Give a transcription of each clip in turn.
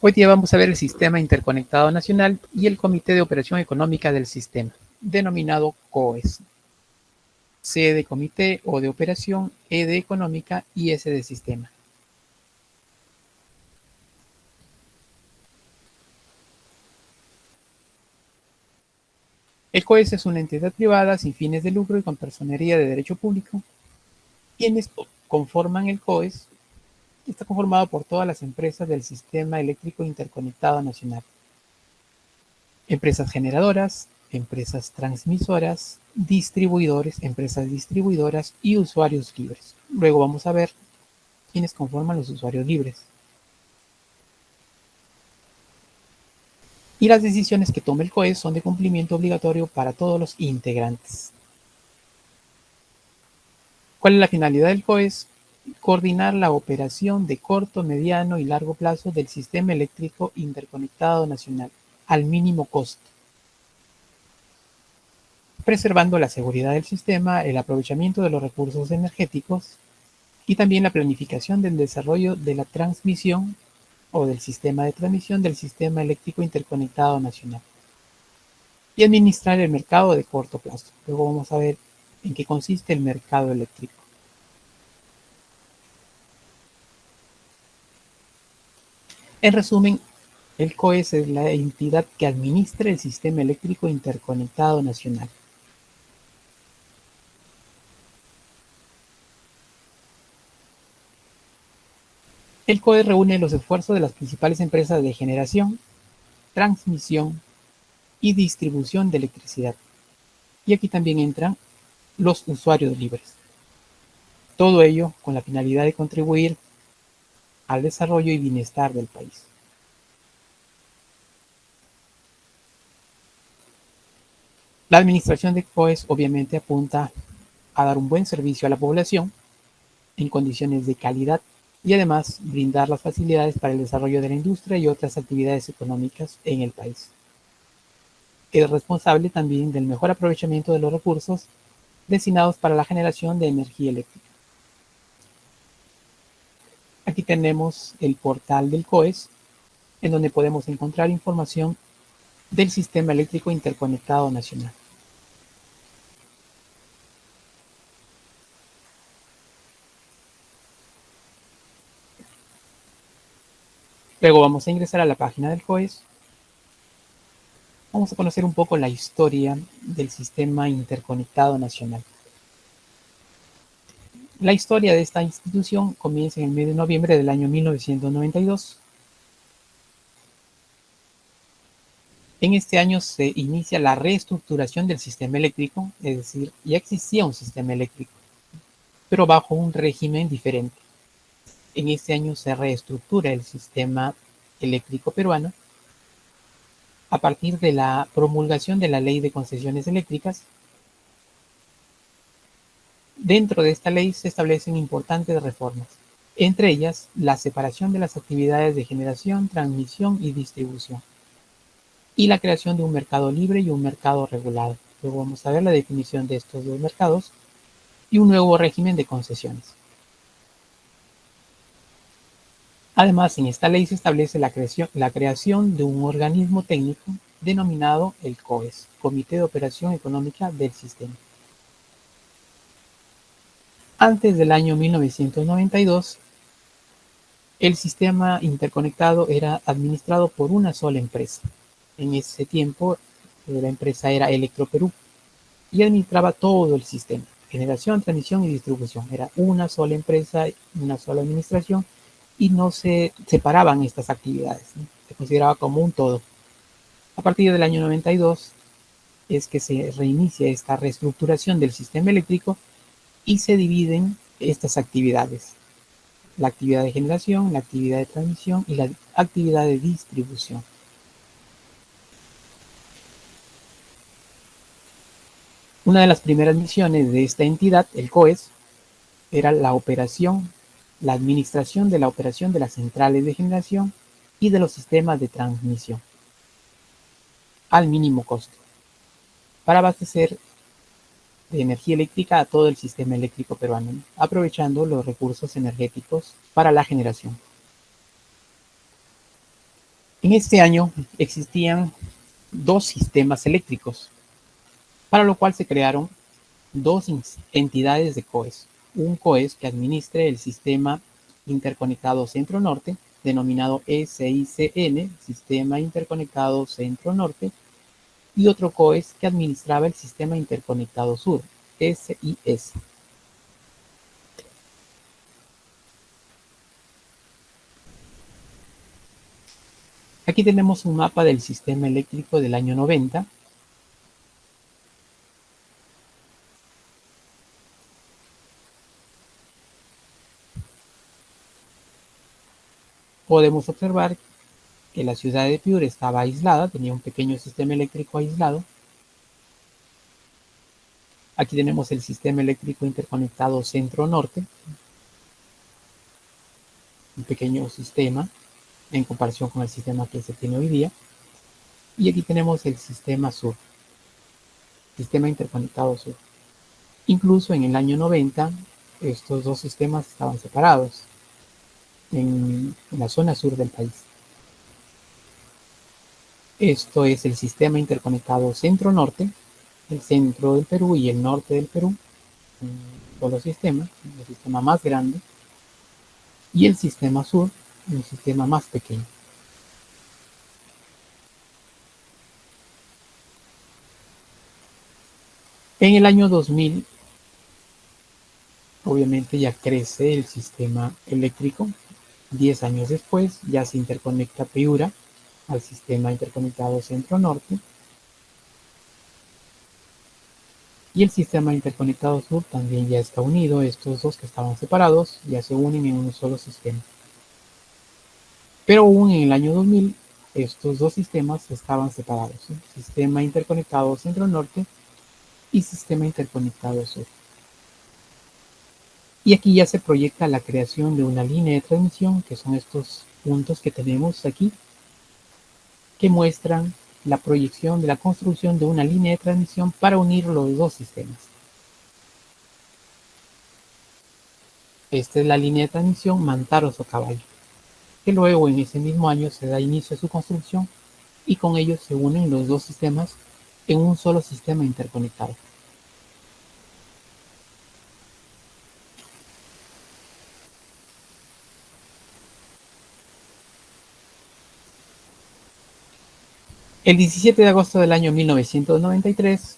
Hoy día vamos a ver el Sistema Interconectado Nacional y el Comité de Operación Económica del Sistema, denominado COES. C de Comité, O de Operación, E de Económica y S de Sistema. El COES es una entidad privada sin fines de lucro y con personería de derecho público. Quienes conforman el COES está conformado por todas las empresas del Sistema Eléctrico Interconectado Nacional. Empresas generadoras, empresas transmisoras, distribuidores, empresas distribuidoras y usuarios libres. Luego vamos a ver quiénes conforman los usuarios libres. Y las decisiones que tome el COES son de cumplimiento obligatorio para todos los integrantes. ¿Cuál es la finalidad del COES? Coordinar la operación de corto, mediano y largo plazo del Sistema Eléctrico Interconectado Nacional al mínimo costo, preservando la seguridad del sistema, el aprovechamiento de los recursos energéticos y también la planificación del desarrollo de la transmisión o del sistema de transmisión del Sistema Eléctrico Interconectado Nacional y administrar el mercado de corto plazo. Luego vamos a ver en qué consiste el mercado eléctrico. En resumen, el COES es la entidad que administra el Sistema Eléctrico Interconectado Nacional. El COES reúne los esfuerzos de las principales empresas de generación, transmisión y distribución de electricidad. Y aquí también entran los usuarios libres. Todo ello con la finalidad de contribuir al desarrollo y bienestar del país. La administración de COES obviamente apunta a dar un buen servicio a la población en condiciones de calidad y además brindar las facilidades para el desarrollo de la industria y otras actividades económicas en el país. Es responsable también del mejor aprovechamiento de los recursos destinados para la generación de energía eléctrica. Aquí tenemos el portal del COES, en donde podemos encontrar información del Sistema Eléctrico Interconectado Nacional. Luego vamos a ingresar a la página del COES. Vamos a conocer un poco la historia del Sistema Interconectado Nacional. La historia de esta institución comienza en el mes de noviembre del año 1992. En este año se inicia la reestructuración del sistema eléctrico, es decir, ya existía un sistema eléctrico, pero bajo un régimen diferente. En este año se reestructura el sistema eléctrico peruano a partir de la promulgación de la Ley de Concesiones Eléctricas. Dentro de esta ley se establecen importantes reformas, entre ellas la separación de las actividades de generación, transmisión y distribución, y la creación de un mercado libre y un mercado regulado. Luego vamos a ver la definición de estos dos mercados y un nuevo régimen de concesiones. Además, en esta ley se establece la creación de un organismo técnico denominado el COES, Comité de Operación Económica del Sistema. Antes del año 1992, el sistema interconectado era administrado por una sola empresa. En ese tiempo, la empresa era Electroperú y administraba todo el sistema, generación, transmisión y distribución. Era una sola empresa, una sola administración y no se separaban estas actividades, ¿no? Se consideraba como un todo. A partir del año 92 es que se reinicia esta reestructuración del sistema eléctrico y se dividen estas actividades: la actividad de generación, la actividad de transmisión y la actividad de distribución. Una de las primeras misiones de esta entidad, el COES, era la operación, la administración de la operación de las centrales de generación y de los sistemas de transmisión al mínimo costo, para abastecer de energía eléctrica a todo el sistema eléctrico peruano, aprovechando los recursos energéticos para la generación. En este año existían dos sistemas eléctricos, para lo cual se crearon dos entidades de COES. Un COES que administre el sistema interconectado Centro-Norte, denominado SICN, Sistema Interconectado Centro-Norte, y otro COES que administraba el Sistema Interconectado Sur, SIS. Aquí tenemos un mapa del sistema eléctrico del año 90. Podemos observar que la ciudad de Piura estaba aislada, tenía un pequeño sistema eléctrico aislado. Aquí tenemos el sistema eléctrico interconectado Centro-Norte, un pequeño sistema en comparación con el sistema que se tiene hoy día. Y aquí tenemos el sistema Sur, sistema interconectado Sur. Incluso en el año 90, estos dos sistemas estaban separados en la zona sur del país. Esto es el sistema interconectado Centro-Norte, el centro del Perú y el norte del Perú, un solo sistema, el sistema más grande, y el sistema Sur, un sistema más pequeño. En el año 2000, obviamente ya crece el sistema eléctrico. 10 años después ya se interconecta Piura al sistema interconectado Centro-Norte, y el sistema interconectado Sur también ya está unido. Estos dos que estaban separados ya se unen en un solo sistema. Pero aún en el año 2000, estos dos sistemas estaban separados, ¿sí? Sistema interconectado Centro-Norte y sistema interconectado Sur. Y aquí ya se proyecta la creación de una línea de transmisión, que son estos puntos que tenemos aquí, que muestran la proyección de la construcción de una línea de transmisión para unir los dos sistemas. Esta es la línea de transmisión Mantaro-Socavallo, que luego en ese mismo año se da inicio a su construcción y con ello se unen los dos sistemas en un solo sistema interconectado. El 17 de agosto del año 1993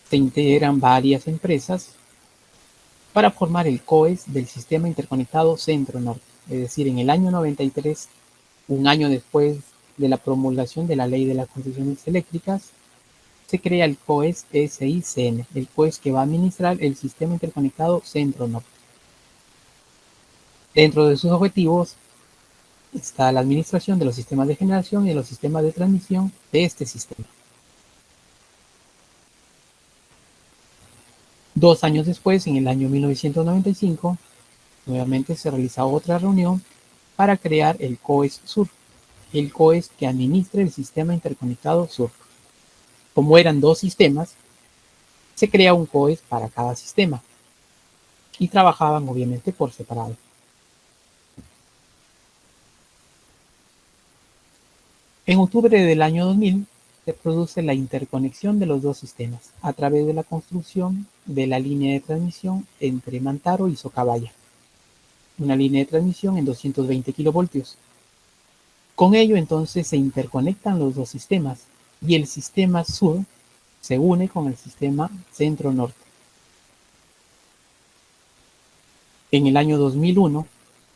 se integran varias empresas para formar el COES del Sistema Interconectado Centro-Norte. Es decir, en el año 93, un año después de la promulgación de la Ley de las Concesiones Eléctricas, se crea el COES SICN, el COES que va a administrar el Sistema Interconectado Centro-Norte. Dentro de sus objetivos está la administración de los sistemas de generación y de los sistemas de transmisión de este sistema. 2 años después, en el año 1995, nuevamente se realiza otra reunión para crear el COES Sur, el COES que administra el Sistema Interconectado Sur. Como eran dos sistemas, se crea un COES para cada sistema y trabajaban obviamente por separado. En octubre del año 2000 se produce la interconexión de los dos sistemas a través de la construcción de la línea de transmisión entre Mantaro y Socabaya, una línea de transmisión en 220 kilovoltios. Con ello entonces se interconectan los dos sistemas y el sistema sur se une con el sistema centro-norte. En el año 2001,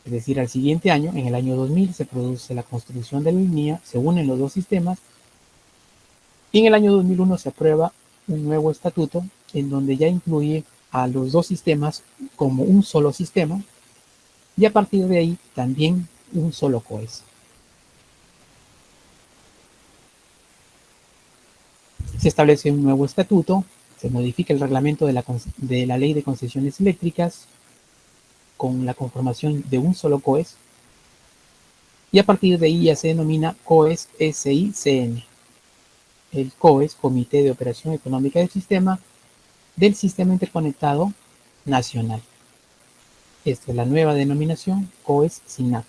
es decir, al siguiente año, en el año 2000, se produce la construcción de la línea, se unen los dos sistemas, y en el año 2001 se aprueba un nuevo estatuto en donde ya incluye a los dos sistemas como un solo sistema, y a partir de ahí también un solo COES. Se establece un nuevo estatuto, se modifica el reglamento de la Ley de Concesiones Eléctricas con la conformación de un solo COES, y a partir de ahí ya se denomina COES SICN, el COES, Comité de Operación Económica del Sistema Interconectado Nacional. Esta es la nueva denominación, COES SINAP.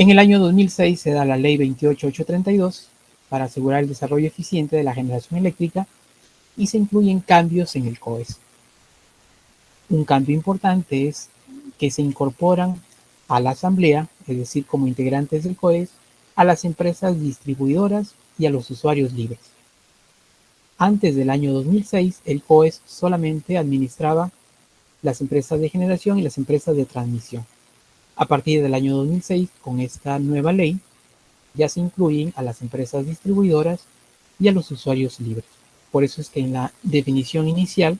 En el año 2006 se da la Ley 28832 para asegurar el desarrollo eficiente de la generación eléctrica y se incluyen cambios en el COES. Un cambio importante es que se incorporan a la asamblea, es decir, como integrantes del COES, a las empresas distribuidoras y a los usuarios libres. Antes del año 2006, el COES solamente administraba las empresas de generación y las empresas de transmisión. A partir del año 2006, con esta nueva ley, ya se incluyen a las empresas distribuidoras y a los usuarios libres. Por eso es que en la definición inicial,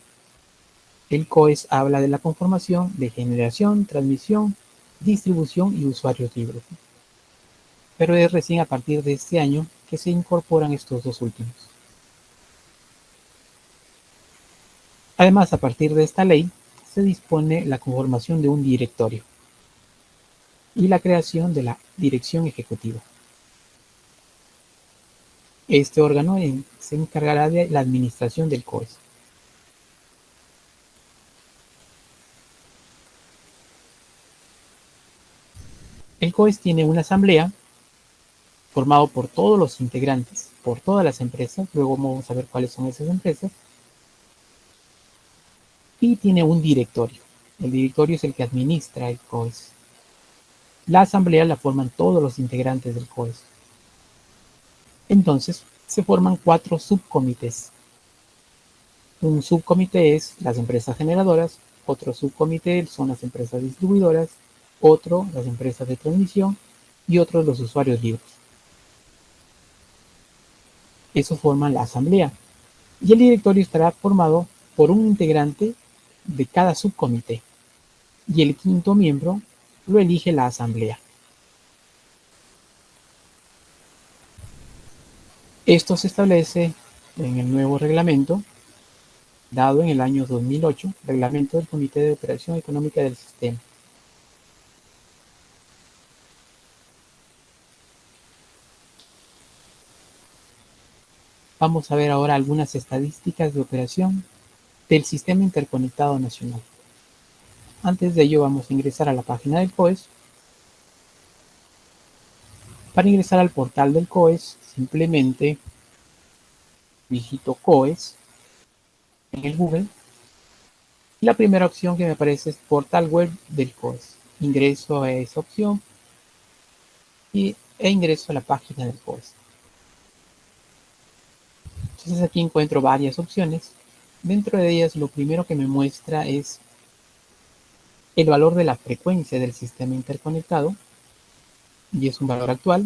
el COES habla de la conformación de generación, transmisión, distribución y usuarios libres. Pero es recién a partir de este año que se incorporan estos dos últimos. Además, a partir de esta ley, se dispone la conformación de un directorio y la creación de la dirección ejecutiva. Este órgano se encargará de la administración del COES. El COES tiene una asamblea formado por todos los integrantes, por todas las empresas, luego vamos a ver cuáles son esas empresas, y tiene un directorio. El directorio es el que administra el COES. La asamblea la forman todos los integrantes del COES. Entonces, se forman 4 subcomités. Un subcomité es las empresas generadoras, otro subcomité son las empresas distribuidoras, otro las empresas de transmisión y otro los usuarios libres. Eso forma la asamblea. Y el directorio estará formado por un integrante de cada subcomité. Y el quinto miembro lo elige la asamblea. Esto se establece en el nuevo reglamento dado en el año 2008, reglamento del Comité de Operación Económica del Sistema. Vamos a ver ahora algunas estadísticas de operación del Sistema Interconectado Nacional. Antes de ello vamos a ingresar a la página del COES. Para ingresar al portal del COES, simplemente digito COES en el Google. Y la primera opción que me aparece es portal web del COES. Ingreso a esa opción e ingreso a la página del COES. Entonces aquí encuentro varias opciones. Dentro de ellas lo primero que me muestra es el valor de la frecuencia del sistema interconectado y es un valor actual.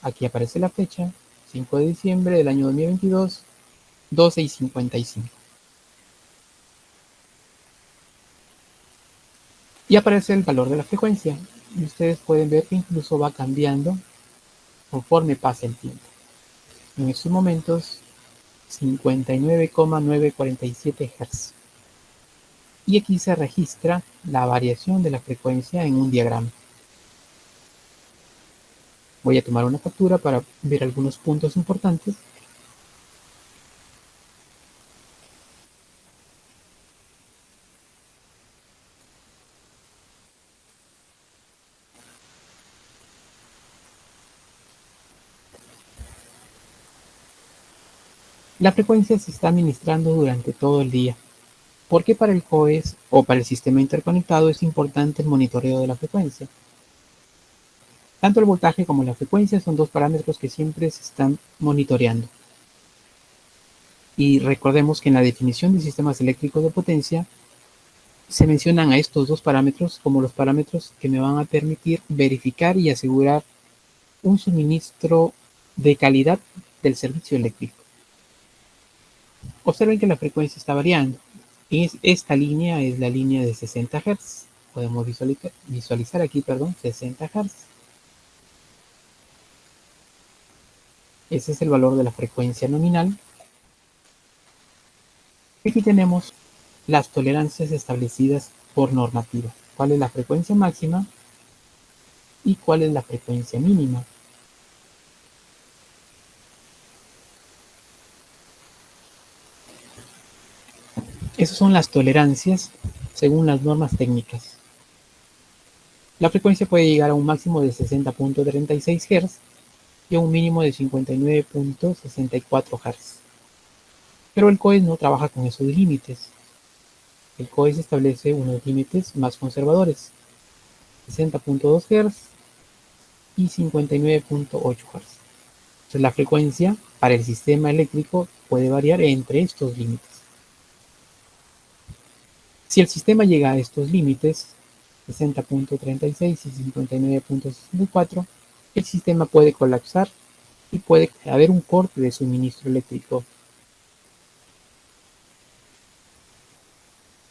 Aquí aparece la fecha, 5 de diciembre del año 2022, 12:55. Y aparece el valor de la frecuencia. Y ustedes pueden ver que incluso va cambiando conforme pasa el tiempo. En estos momentos, 59,947 Hz. Y aquí se registra la variación de la frecuencia en un diagrama. Voy a tomar una captura para ver algunos puntos importantes. La frecuencia se está administrando durante todo el día, porque para el COES o para el sistema interconectado es importante el monitoreo de la frecuencia. Tanto el voltaje como la frecuencia son dos parámetros que siempre se están monitoreando. Y recordemos que en la definición de sistemas eléctricos de potencia se mencionan a estos dos parámetros como los parámetros que me van a permitir verificar y asegurar un suministro de calidad del servicio eléctrico. Observen que la frecuencia está variando. Esta línea es la línea de 60 Hz. Podemos visualizar aquí, 60 Hz. Ese es el valor de la frecuencia nominal. Aquí tenemos las tolerancias establecidas por normativa. ¿Cuál es la frecuencia máxima y cuál es la frecuencia mínima? Esas son las tolerancias según las normas técnicas. La frecuencia puede llegar a un máximo de 60.36 Hz y a un mínimo de 59.64 Hz. Pero el COES no trabaja con esos límites. El COES establece unos límites más conservadores, 60.2 Hz y 59.8 Hz. Entonces, la frecuencia para el sistema eléctrico puede variar entre estos límites. Si el sistema llega a estos límites, 60.36 y 59.64, el sistema puede colapsar y puede haber un corte de suministro eléctrico.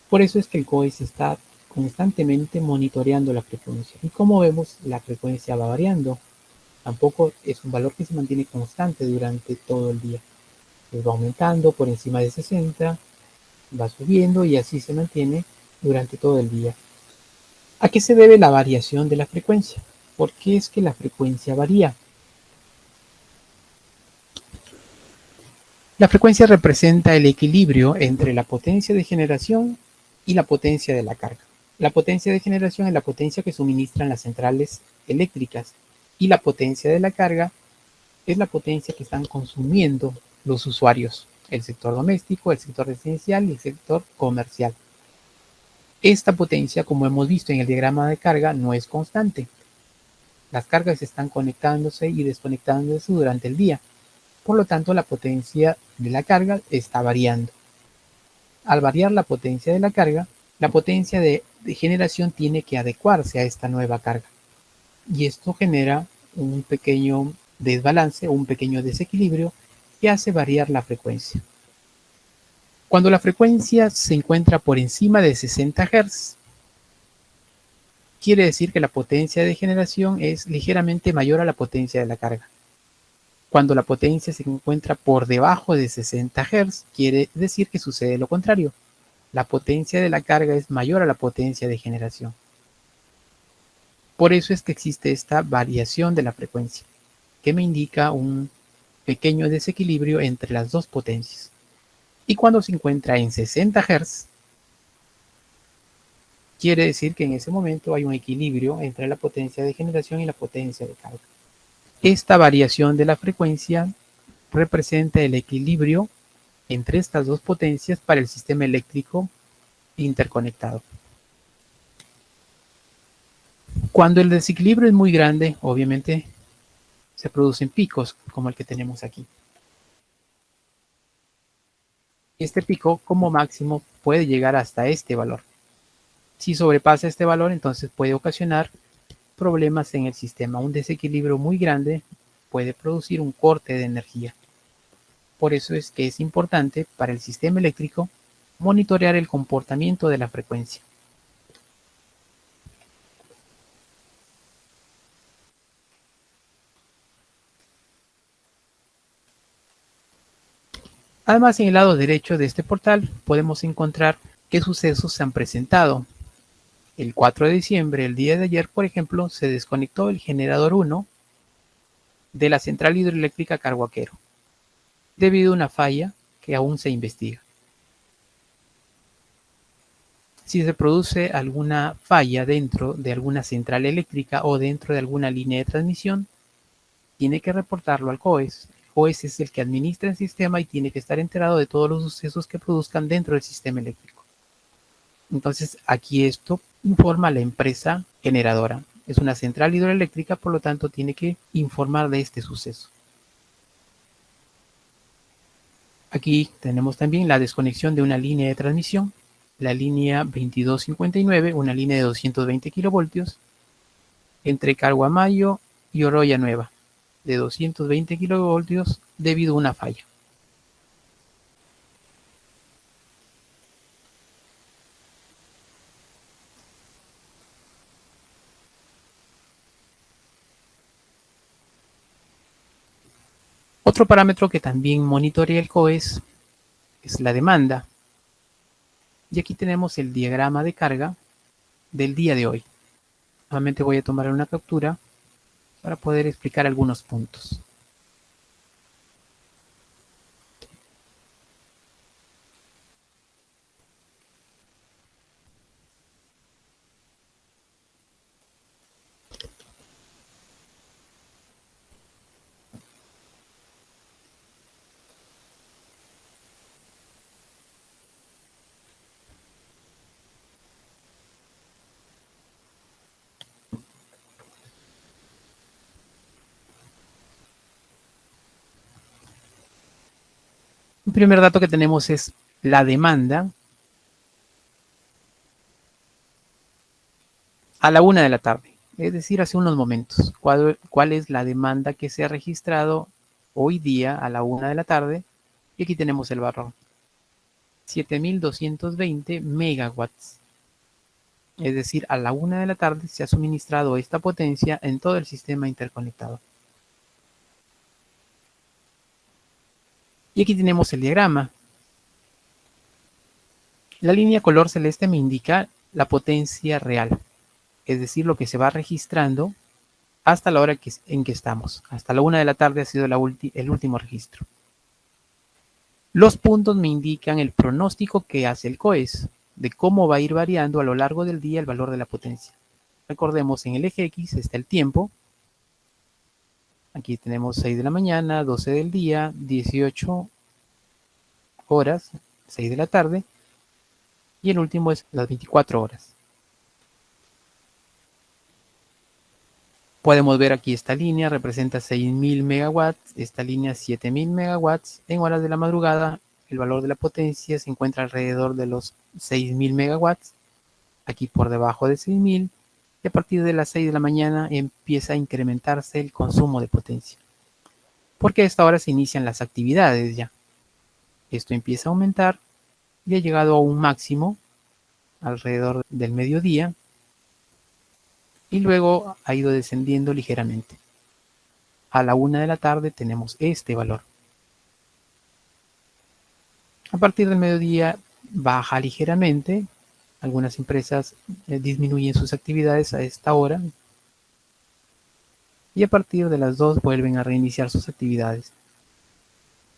Por eso es que el COES está constantemente monitoreando la frecuencia. Y como vemos, la frecuencia va variando. Tampoco es un valor que se mantiene constante durante todo el día. Pues va aumentando por encima de 60, va subiendo y así se mantiene durante todo el día. ¿A qué se debe la variación de la frecuencia? ¿Por qué es que la frecuencia varía? La frecuencia representa el equilibrio entre la potencia de generación y la potencia de la carga. La potencia de generación es la potencia que suministran las centrales eléctricas y la potencia de la carga es la potencia que están consumiendo los usuarios, el sector doméstico, el sector residencial y el sector comercial. Esta potencia, como hemos visto en el diagrama de carga, no es constante. Las cargas están conectándose y desconectándose durante el día. Por lo tanto, la potencia de la carga está variando. Al variar la potencia de la carga, la potencia de generación tiene que adecuarse a esta nueva carga. Y esto genera un pequeño desbalance o un pequeño desequilibrio que hace variar la frecuencia. Cuando la frecuencia se encuentra por encima de 60 Hz, quiere decir que la potencia de generación es ligeramente mayor a la potencia de la carga. Cuando la potencia se encuentra por debajo de 60 Hz, quiere decir que sucede lo contrario. La potencia de la carga es mayor a la potencia de generación. Por eso es que existe esta variación de la frecuencia, que me indica un pequeño desequilibrio entre las dos potencias. Y cuando se encuentra en 60 Hz, quiere decir que en ese momento hay un equilibrio entre la potencia de generación y la potencia de carga. Esta variación de la frecuencia representa el equilibrio entre estas dos potencias para el sistema eléctrico interconectado. Cuando el desequilibrio es muy grande, obviamente se producen picos como el que tenemos aquí. Este pico como máximo puede llegar hasta este valor. Si sobrepasa este valor, entonces puede ocasionar problemas en el sistema. Un desequilibrio muy grande puede producir un corte de energía. Por eso es que es importante para el sistema eléctrico monitorear el comportamiento de la frecuencia. Además, en el lado derecho de este portal podemos encontrar qué sucesos se han presentado. El 4 de diciembre, el día de ayer, por ejemplo, se desconectó el generador 1 de la central hidroeléctrica Carhuaquero, debido a una falla que aún se investiga. Si se produce alguna falla dentro de alguna central eléctrica o dentro de alguna línea de transmisión, tiene que reportarlo al COES. El COES es el que administra el sistema y tiene que estar enterado de todos los sucesos que produzcan dentro del sistema eléctrico. Entonces, aquí esto informa a la empresa generadora. Es una central hidroeléctrica, por lo tanto, tiene que informar de este suceso. Aquí tenemos también la desconexión de una línea de transmisión, la línea 2259, una línea de 220 kilovoltios, entre Carguamayo y Oroya Nueva, de 220 kilovoltios debido a una falla. Otro parámetro que también monitorea el COES es la demanda. Y aquí tenemos el diagrama de carga del día de hoy. Nuevamente voy a tomar una captura para poder explicar algunos puntos. El primer dato que tenemos es la demanda a la 1 de la tarde, es decir, hace unos momentos. ¿Cuál es la demanda que se ha registrado hoy día a la 1 de la tarde? Y aquí tenemos el valor, 7.220 megawatts. Es decir, a la 1 de la tarde se ha suministrado esta potencia en todo el sistema interconectado. Y aquí tenemos el diagrama. La línea color celeste me indica la potencia real, es decir, lo que se va registrando hasta la hora en que estamos. Hasta la 1 de la tarde ha sido el último registro. Los puntos me indican el pronóstico que hace el COES de cómo va a ir variando a lo largo del día el valor de la potencia. Recordemos, en el eje X está el tiempo. Aquí tenemos 6 de la mañana, 12 del día, 18 horas, 6 de la tarde. Y el último es las 24 horas. Podemos ver aquí esta línea representa 6.000 megawatts, esta línea 7.000 megawatts. En horas de la madrugada el valor de la potencia se encuentra alrededor de los 6.000 megawatts, aquí por debajo de 6.000, y a partir de las 6 de la mañana empieza a incrementarse el consumo de potencia. Porque a esta hora se inician las actividades ya. Esto empieza a aumentar y ha llegado a un máximo alrededor del mediodía, y luego ha ido descendiendo ligeramente. A la 1 de la tarde tenemos este valor. A partir del mediodía baja ligeramente. Algunas empresas disminuyen sus actividades a esta hora. Y a partir de las 2 vuelven a reiniciar sus actividades.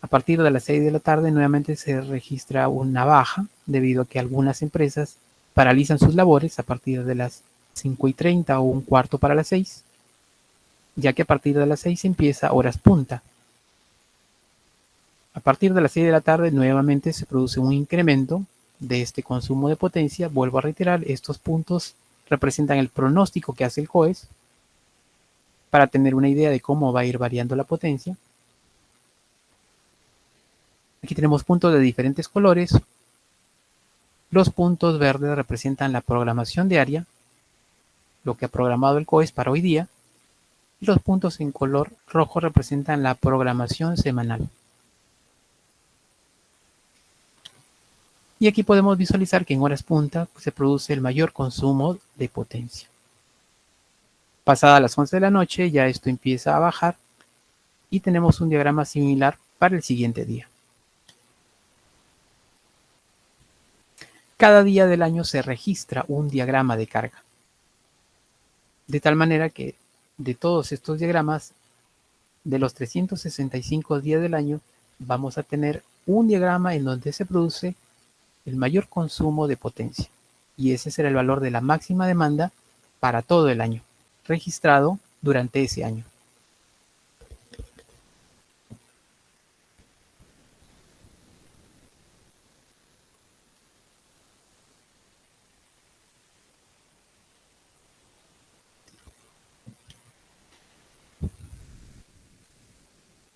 A partir de las 6 de la tarde nuevamente se registra una baja debido a que algunas empresas paralizan sus labores a partir de las 5:30 o un cuarto para las 6, ya que a partir de las 6 empieza horas punta. A partir de las 6 de la tarde nuevamente se produce un incremento de este consumo de potencia. Vuelvo a reiterar, estos puntos representan el pronóstico que hace el COES para tener una idea de cómo va a ir variando la potencia. Aquí tenemos puntos de diferentes colores. Los puntos verdes representan la programación diaria, lo que ha programado el COES para hoy día. Y los puntos en color rojo representan la programación semanal. Y aquí podemos visualizar que en horas punta se produce el mayor consumo de potencia. Pasada las 11 de la noche ya esto empieza a bajar y tenemos un diagrama similar para el siguiente día. Cada día del año se registra un diagrama de carga. De tal manera que de todos estos diagramas, de los 365 días del año, vamos a tener un diagrama en donde se produce el mayor consumo de potencia. Y ese será el valor de la máxima demanda para todo el año, registrado durante ese año.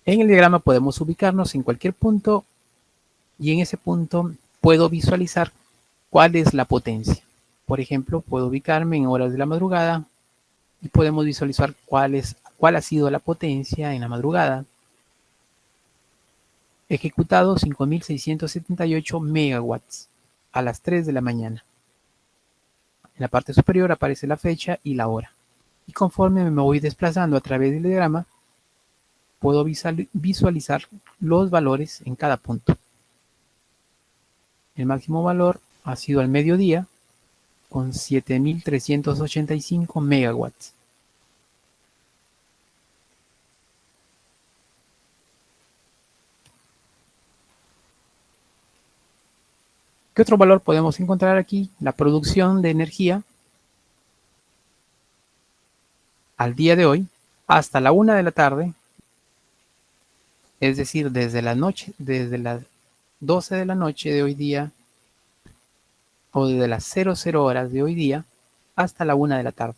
En el diagrama podemos ubicarnos en cualquier punto y en ese punto puedo visualizar cuál es la potencia. Por ejemplo, puedo ubicarme en horas de la madrugada y podemos visualizar cuál ha sido la potencia en la madrugada. Ejecutado 5.678 megawatts a las 3 de la mañana. En la parte superior aparece la fecha y la hora. Y conforme me voy desplazando a través del diagrama, puedo visualizar los valores en cada punto. El máximo valor ha sido al mediodía con 7.385 megawatts. ¿Qué otro valor podemos encontrar aquí? La producción de energía al día de hoy hasta la 1 de la tarde, es decir, desde las 12 de la noche de hoy día o desde las 00 horas de hoy día hasta la 1 de la tarde.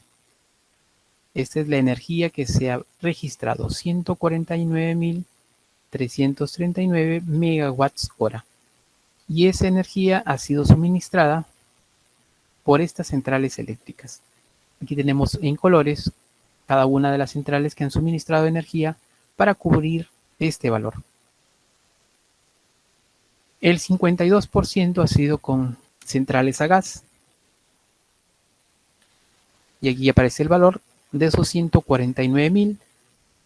Esta es la energía que se ha registrado, 149.300 339 megawatts hora. Y esa energía ha sido suministrada por estas centrales eléctricas. Aquí tenemos en colores cada una de las centrales que han suministrado energía para cubrir este valor. El 52% ha sido con centrales a gas. Y aquí aparece el valor de esos 149.000,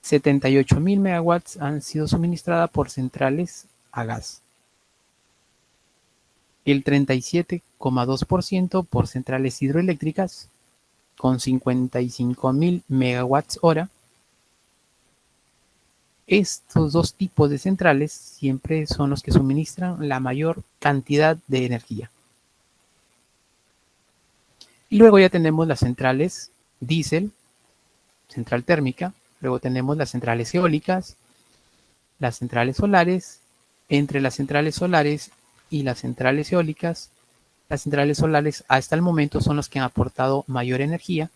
78.000 megawatts han sido suministradas por centrales a gas. El 37,2% por centrales hidroeléctricas con 55.000 megawatts hora. Estos dos tipos de centrales siempre son los que suministran la mayor cantidad de energía. Y luego ya tenemos las centrales diésel, central térmica, luego tenemos las centrales eólicas, las centrales solares. Entre las centrales solares y las centrales eólicas, las centrales solares hasta el momento son las que han aportado mayor energía,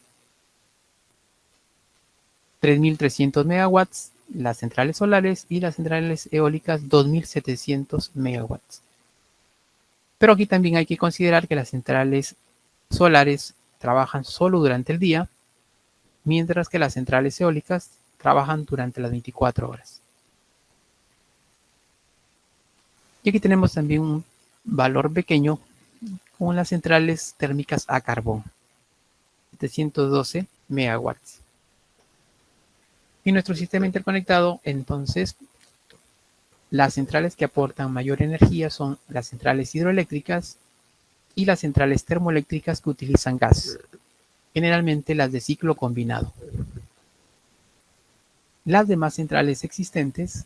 3.300 megawatts las centrales solares y las centrales eólicas 2.700 megawatts. Pero aquí también hay que considerar que las centrales solares trabajan solo durante el día, mientras que las centrales eólicas trabajan durante las 24 horas. Y aquí tenemos también un valor pequeño con las centrales térmicas a carbón, 712 megawatts. En nuestro sistema interconectado, entonces, las centrales que aportan mayor energía son las centrales hidroeléctricas y las centrales termoeléctricas que utilizan gas, generalmente las de ciclo combinado. Las demás centrales existentes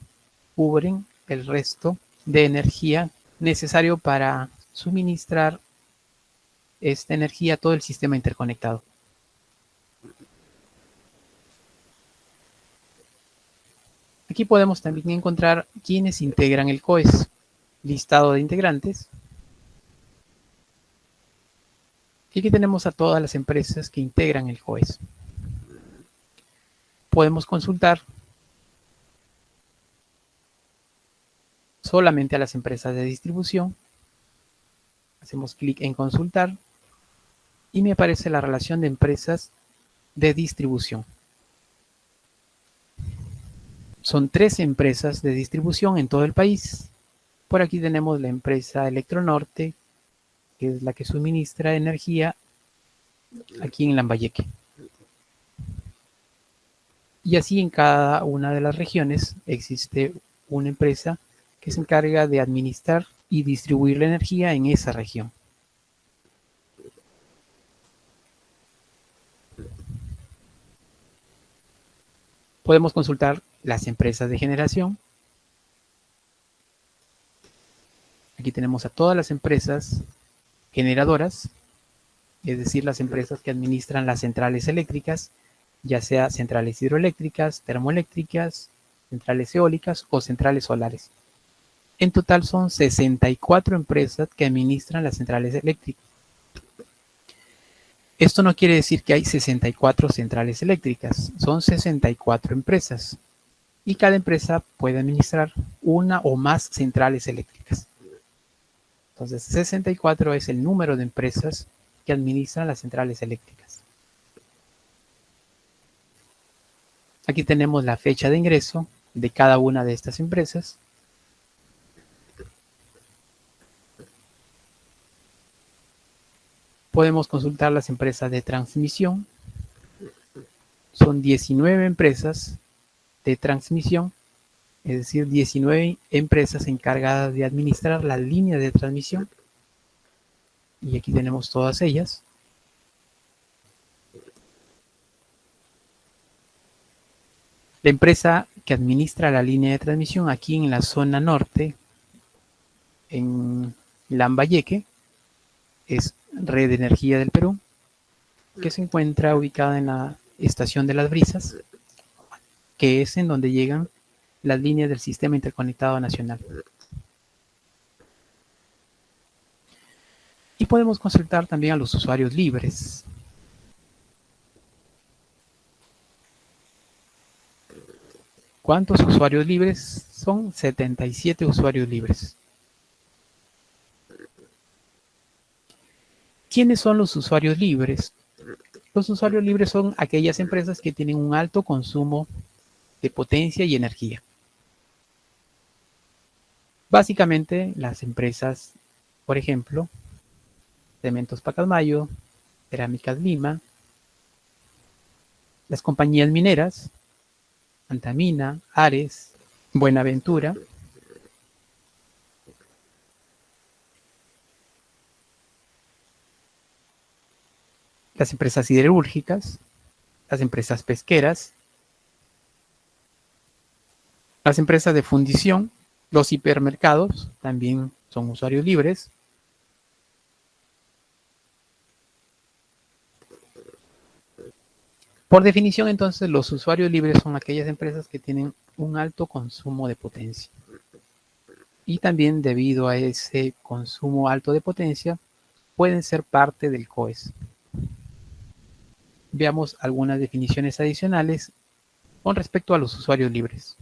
cubren el resto de energía necesario para suministrar esta energía a todo el sistema interconectado. Aquí podemos también encontrar quienes integran el COES, listado de integrantes. Y aquí tenemos a todas las empresas que integran el COES. Podemos consultar solamente a las empresas de distribución. Hacemos clic en consultar y me aparece la relación de empresas de distribución. Son 13 empresas de distribución en todo el país. Por aquí tenemos la empresa Electronorte, que es la que suministra energía aquí en Lambayeque. Y así en cada una de las regiones existe una empresa que se encarga de administrar y distribuir la energía en esa región. Podemos consultar las empresas de generación. Aquí tenemos a todas las empresas generadoras, es decir, las empresas que administran las centrales eléctricas, ya sea centrales hidroeléctricas, termoeléctricas, centrales eólicas o centrales solares. En total son 64 empresas que administran las centrales eléctricas. Esto no quiere decir que hay 64 centrales eléctricas, son 64 empresas. Y cada empresa puede administrar una o más centrales eléctricas. Entonces, 64 es el número de empresas que administran las centrales eléctricas. Aquí tenemos la fecha de ingreso de cada una de estas empresas. Podemos consultar las empresas de transmisión. Son 19 empresas de transmisión, es decir, 19 empresas encargadas de administrar la línea de transmisión. Y aquí tenemos todas ellas. La empresa que administra la línea de transmisión aquí en la zona norte, en Lambayeque, es Red Energía del Perú, que se encuentra ubicada en la estación de Las Brisas, que es en donde llegan las líneas del Sistema Interconectado Nacional. Y podemos consultar también a los usuarios libres. ¿Cuántos usuarios libres? Son 77 usuarios libres. ¿Quiénes son los usuarios libres? Los usuarios libres son aquellas empresas que tienen un alto consumo de potencia y energía. Básicamente, las empresas, por ejemplo, Cementos Pacasmayo, Cerámicas Lima, las compañías mineras, Antamina, Ares, Buenaventura, las empresas siderúrgicas, las empresas pesqueras, las empresas de fundición, los hipermercados también son usuarios libres. Por definición, entonces, los usuarios libres son aquellas empresas que tienen un alto consumo de potencia. Y también debido a ese consumo alto de potencia, pueden ser parte del COES. Veamos algunas definiciones adicionales con respecto a los usuarios libres.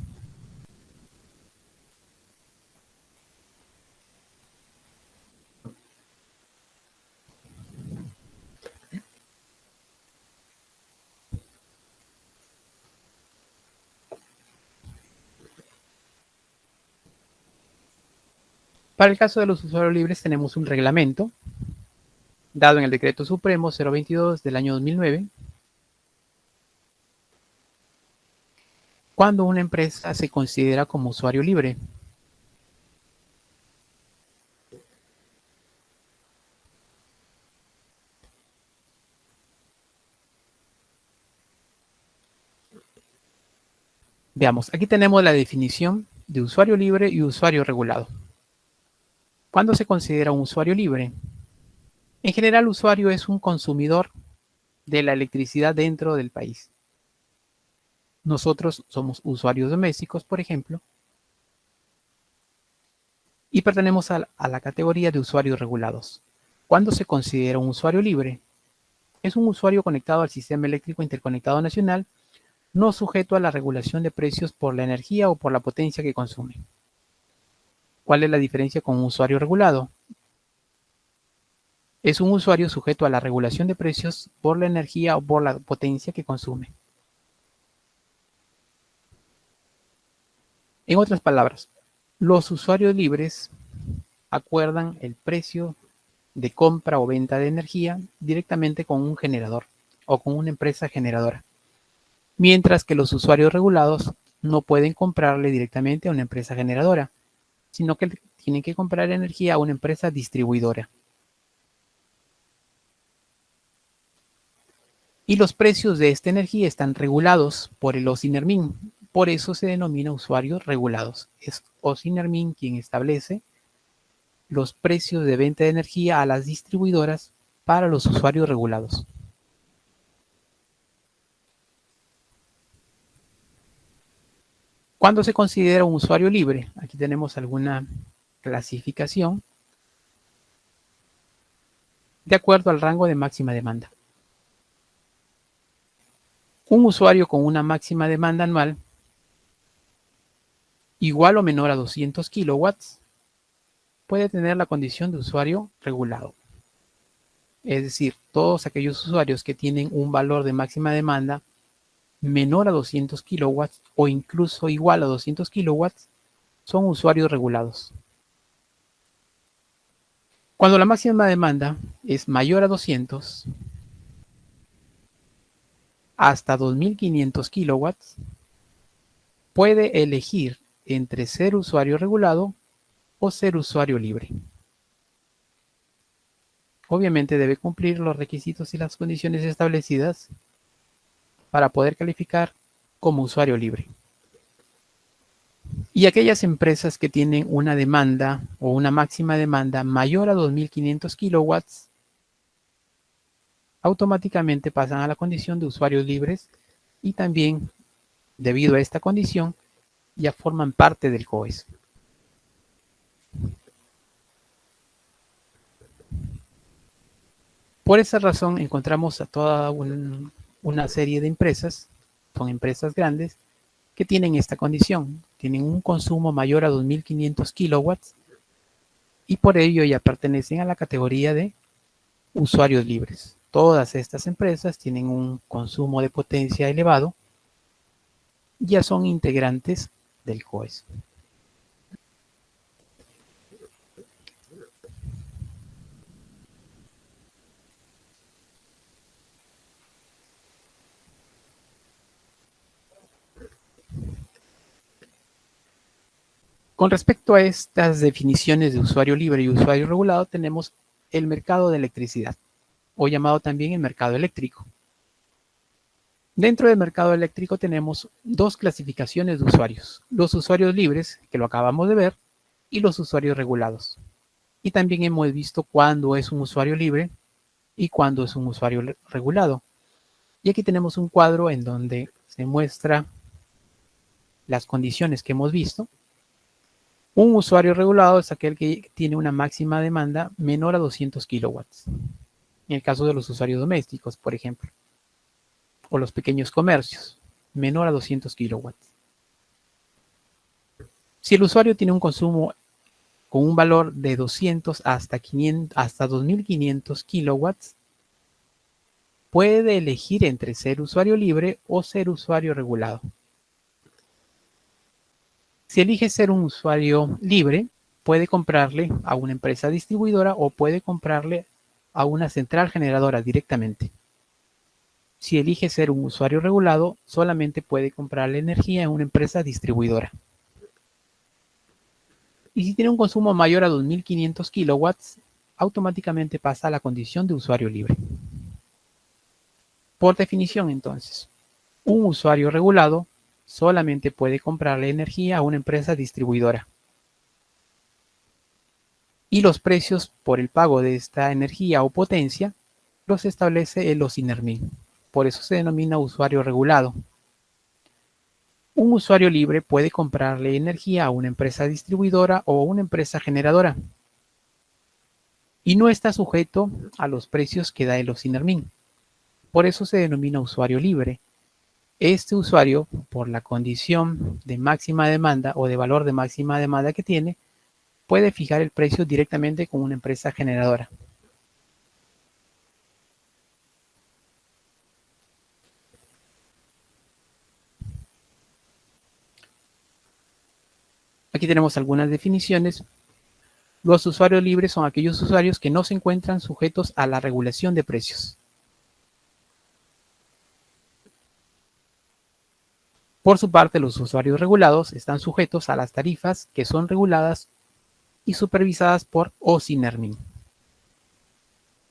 Para el caso de los usuarios libres tenemos un reglamento dado en el Decreto Supremo 022 del año 2009, cuando una empresa se considera como usuario libre. Veamos, aquí tenemos la definición de usuario libre y usuario regulado. ¿Cuándo se considera un usuario libre? En general, usuario es un consumidor de la electricidad dentro del país. Nosotros somos usuarios domésticos, por ejemplo, y pertenecemos a la categoría de usuarios regulados. ¿Cuándo se considera un usuario libre? Es un usuario conectado al sistema eléctrico interconectado nacional, no sujeto a la regulación de precios por la energía o por la potencia que consume. ¿Cuál es la diferencia con un usuario regulado? Es un usuario sujeto a la regulación de precios por la energía o por la potencia que consume. En otras palabras, los usuarios libres acuerdan el precio de compra o venta de energía directamente con un generador o con una empresa generadora, mientras que los usuarios regulados no pueden comprarle directamente a una empresa generadora, sino que tienen que comprar energía a una empresa distribuidora. Y los precios de esta energía están regulados por el OSINERMIN. Por eso se denomina usuarios regulados. Es OSINERMIN quien establece los precios de venta de energía a las distribuidoras para los usuarios regulados. ¿Cuándo se considera un usuario libre? Aquí tenemos alguna clasificación de acuerdo al rango de máxima demanda. Un usuario con una máxima demanda anual igual o menor a 200 kilowatts puede tener la condición de usuario regulado. Es decir, todos aquellos usuarios que tienen un valor de máxima demanda menor a 200 kilowatts o incluso igual a 200 kilowatts son usuarios regulados. Cuando la máxima demanda es mayor a 200 hasta 2500 kilowatts, puede elegir entre ser usuario regulado o ser usuario libre. Obviamente debe cumplir los requisitos y las condiciones establecidas para poder calificar como usuario libre. Y aquellas empresas que tienen una demanda o una máxima demanda mayor a 2500 kilowatts, automáticamente pasan a la condición de usuarios libres y también, debido a esta condición, ya forman parte del COES. Por esa razón encontramos a toda una serie de empresas, son empresas grandes, que tienen esta condición. Tienen un consumo mayor a 2.500 kilowatts y por ello ya pertenecen a la categoría de usuarios libres. Todas estas empresas tienen un consumo de potencia elevado, ya son integrantes del COES. Con respecto a estas definiciones de usuario libre y usuario regulado, tenemos el mercado de electricidad, o llamado también el mercado eléctrico. Dentro del mercado eléctrico tenemos dos clasificaciones de usuarios: los usuarios libres, que lo acabamos de ver, y los usuarios regulados. Y también hemos visto cuándo es un usuario libre y cuándo es un usuario regulado. Y aquí tenemos un cuadro en donde se muestra las condiciones que hemos visto. Un usuario regulado es aquel que tiene una máxima demanda menor a 200 kilowatts. En el caso de los usuarios domésticos, por ejemplo, o los pequeños comercios, menor a 200 kilowatts. Si el usuario tiene un consumo con un valor de 200 hasta 2.500 kilowatts, puede elegir entre ser usuario libre o ser usuario regulado. Si elige ser un usuario libre, puede comprarle a una empresa distribuidora o puede comprarle a una central generadora directamente. Si elige ser un usuario regulado, solamente puede comprarle energía a una empresa distribuidora. Y si tiene un consumo mayor a 2.500 kilowatts, automáticamente pasa a la condición de usuario libre. Por definición, entonces, un usuario regulado solamente puede comprarle energía a una empresa distribuidora. Y los precios por el pago de esta energía o potencia los establece el OSINERMIN. Por eso se denomina usuario regulado. Un usuario libre puede comprarle energía a una empresa distribuidora o una empresa generadora y no está sujeto a los precios que da el OSINERMIN. Por eso se denomina usuario libre. Este usuario, por la condición de máxima demanda o de valor de máxima demanda que tiene, puede fijar el precio directamente con una empresa generadora. Aquí tenemos algunas definiciones. Los usuarios libres son aquellos usuarios que no se encuentran sujetos a la regulación de precios. Por su parte, los usuarios regulados están sujetos a las tarifas que son reguladas y supervisadas por OSINERMIN,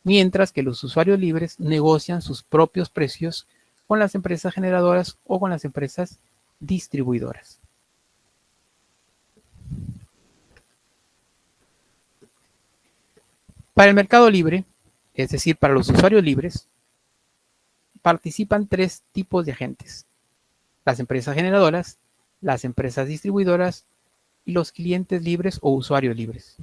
mientras que los usuarios libres negocian sus propios precios con las empresas generadoras o con las empresas distribuidoras. Para el mercado libre, es decir, para los usuarios libres, participan tres tipos de agentes: las empresas generadoras, las empresas distribuidoras y los clientes libres o usuarios libres.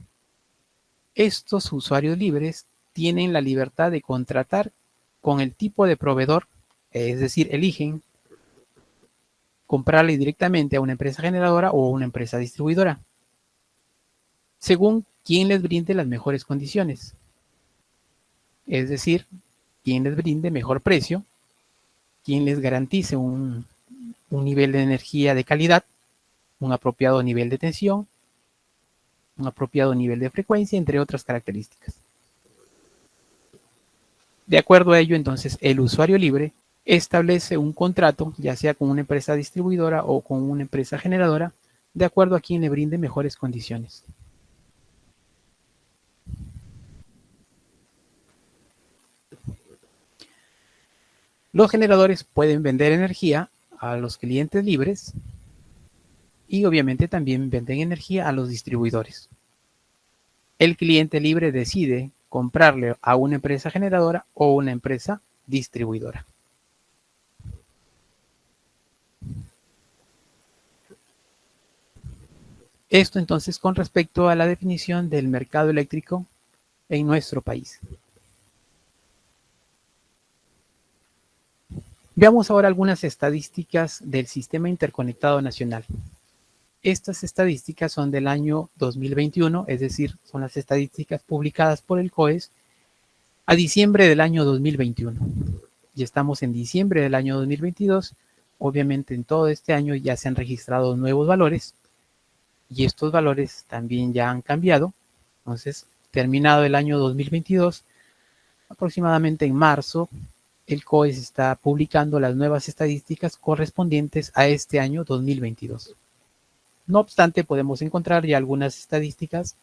Estos usuarios libres tienen la libertad de contratar con el tipo de proveedor, es decir, eligen comprarle directamente a una empresa generadora o a una empresa distribuidora, según quien les brinde las mejores condiciones, es decir, quien les brinde mejor precio, quien les garantice un nivel de energía de calidad, un apropiado nivel de tensión, un apropiado nivel de frecuencia, entre otras características. De acuerdo a ello, entonces, el usuario libre establece un contrato, ya sea con una empresa distribuidora o con una empresa generadora, de acuerdo a quien le brinde mejores condiciones. Los generadores pueden vender energía a los clientes libres y obviamente también venden energía a los distribuidores. El cliente libre decide comprarle a una empresa generadora o una empresa distribuidora. Esto entonces con respecto a la definición del mercado eléctrico en nuestro país. Veamos ahora algunas estadísticas del Sistema Interconectado Nacional. Estas estadísticas son del año 2021, es decir, son las estadísticas publicadas por el COES a diciembre del año 2021. Ya estamos en diciembre del año 2022. Obviamente en todo este año ya se han registrado nuevos valores y estos valores también ya han cambiado. Entonces, terminado el año 2022, aproximadamente en marzo, el COES está publicando las nuevas estadísticas correspondientes a este año 2022. No obstante, podemos encontrar ya algunas estadísticas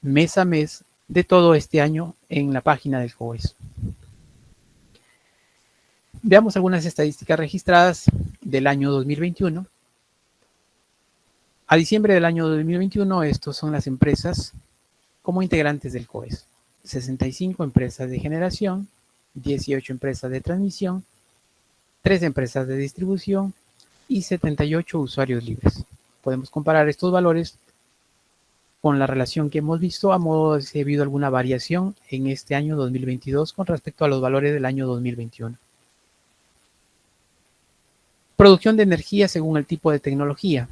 mes a mes de todo este año en la página del COES. Veamos algunas estadísticas registradas del año 2021. A diciembre del año 2021, estos son las empresas como integrantes del COES. 65 empresas de generación, 18 empresas de transmisión, 3 empresas de distribución y 78 usuarios libres. Podemos comparar estos valores con la relación que hemos visto a modo de si ha habido alguna variación en este año 2022 con respecto a los valores del año 2021. Producción de energía según el tipo de tecnología.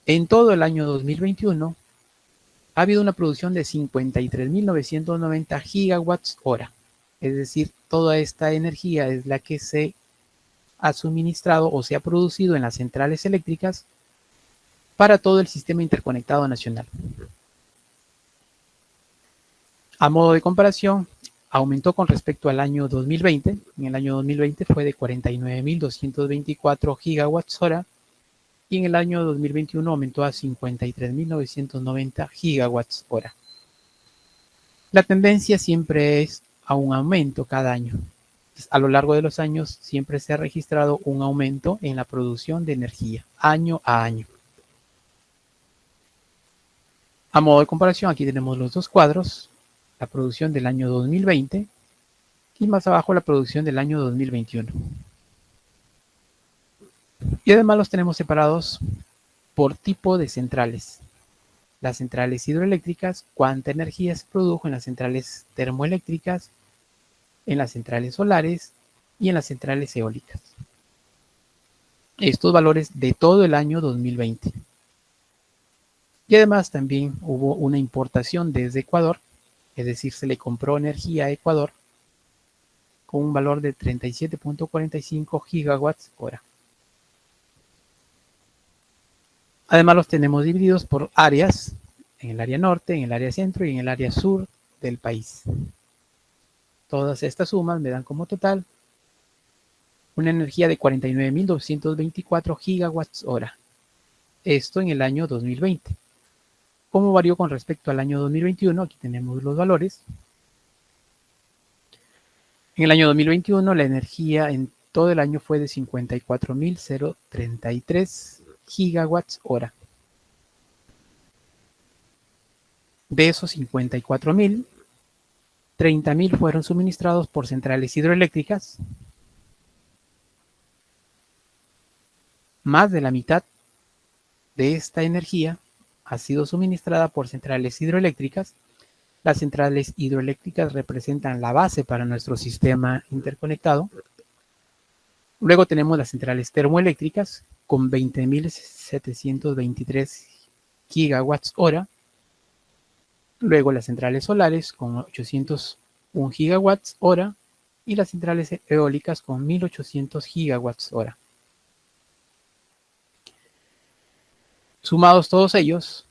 En todo el año 2021 ha habido una producción de 53.990 gigawatts hora. Es decir, toda esta energía es la que se ha suministrado o se ha producido en las centrales eléctricas para todo el sistema interconectado nacional. A modo de comparación, aumentó con respecto al año 2020. En el año 2020 fue de 49.224 gigawatts hora y en el año 2021 aumentó a 53.990 gigawatts hora. La tendencia siempre es a un aumento cada año. A lo largo de los años siempre se ha registrado un aumento en la producción de energía, año a año. A modo de comparación, aquí tenemos los dos cuadros, la producción del año 2020 y más abajo la producción del año 2021. Y además los tenemos separados por tipo de centrales. Las centrales hidroeléctricas, cuánta energía se produjo en las centrales termoeléctricas, en las centrales solares y en las centrales eólicas. Estos valores de todo el año 2020. Y además también hubo una importación desde Ecuador, es decir, se le compró energía a Ecuador con un valor de 37.45 gigawatts hora. Además los tenemos divididos por áreas, en el área norte, en el área centro y en el área sur del país. Todas estas sumas me dan como total una energía de 49.224 gigawatts hora. Esto en el año 2020. ¿Cómo varió con respecto al año 2021? Aquí tenemos los valores. En el año 2021 la energía en todo el año fue de 54.033 gigawatts hora. De esos 54.000, 30.000 fueron suministrados por centrales hidroeléctricas. Más de la mitad de esta energía ha sido suministrada por centrales hidroeléctricas. Las centrales hidroeléctricas representan la base para nuestro sistema interconectado. Luego tenemos las centrales termoeléctricas con 20.723 gigawatts hora. Luego las centrales solares con 801 gigawatts hora y las centrales eólicas con 1.800 gigawatts hora. Sumados todos ellos,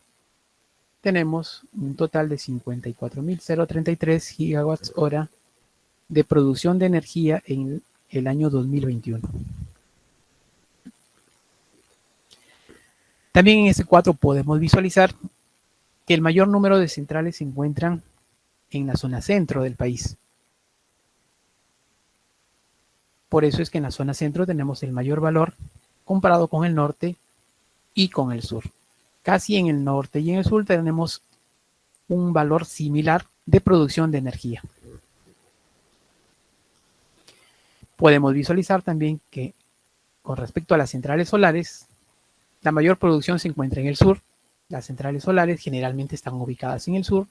tenemos un total de 54.033 gigawatts hora de producción de energía en el año 2021. También en este cuadro podemos visualizar que el mayor número de centrales se encuentran en la zona centro del país. Por eso es que en la zona centro tenemos el mayor valor comparado con el norte y con el sur. Casi en el norte y en el sur tenemos un valor similar de producción de energía. Podemos visualizar también que con respecto a las centrales solares, la mayor producción se encuentra en el sur. Las centrales solares generalmente están ubicadas en el sur,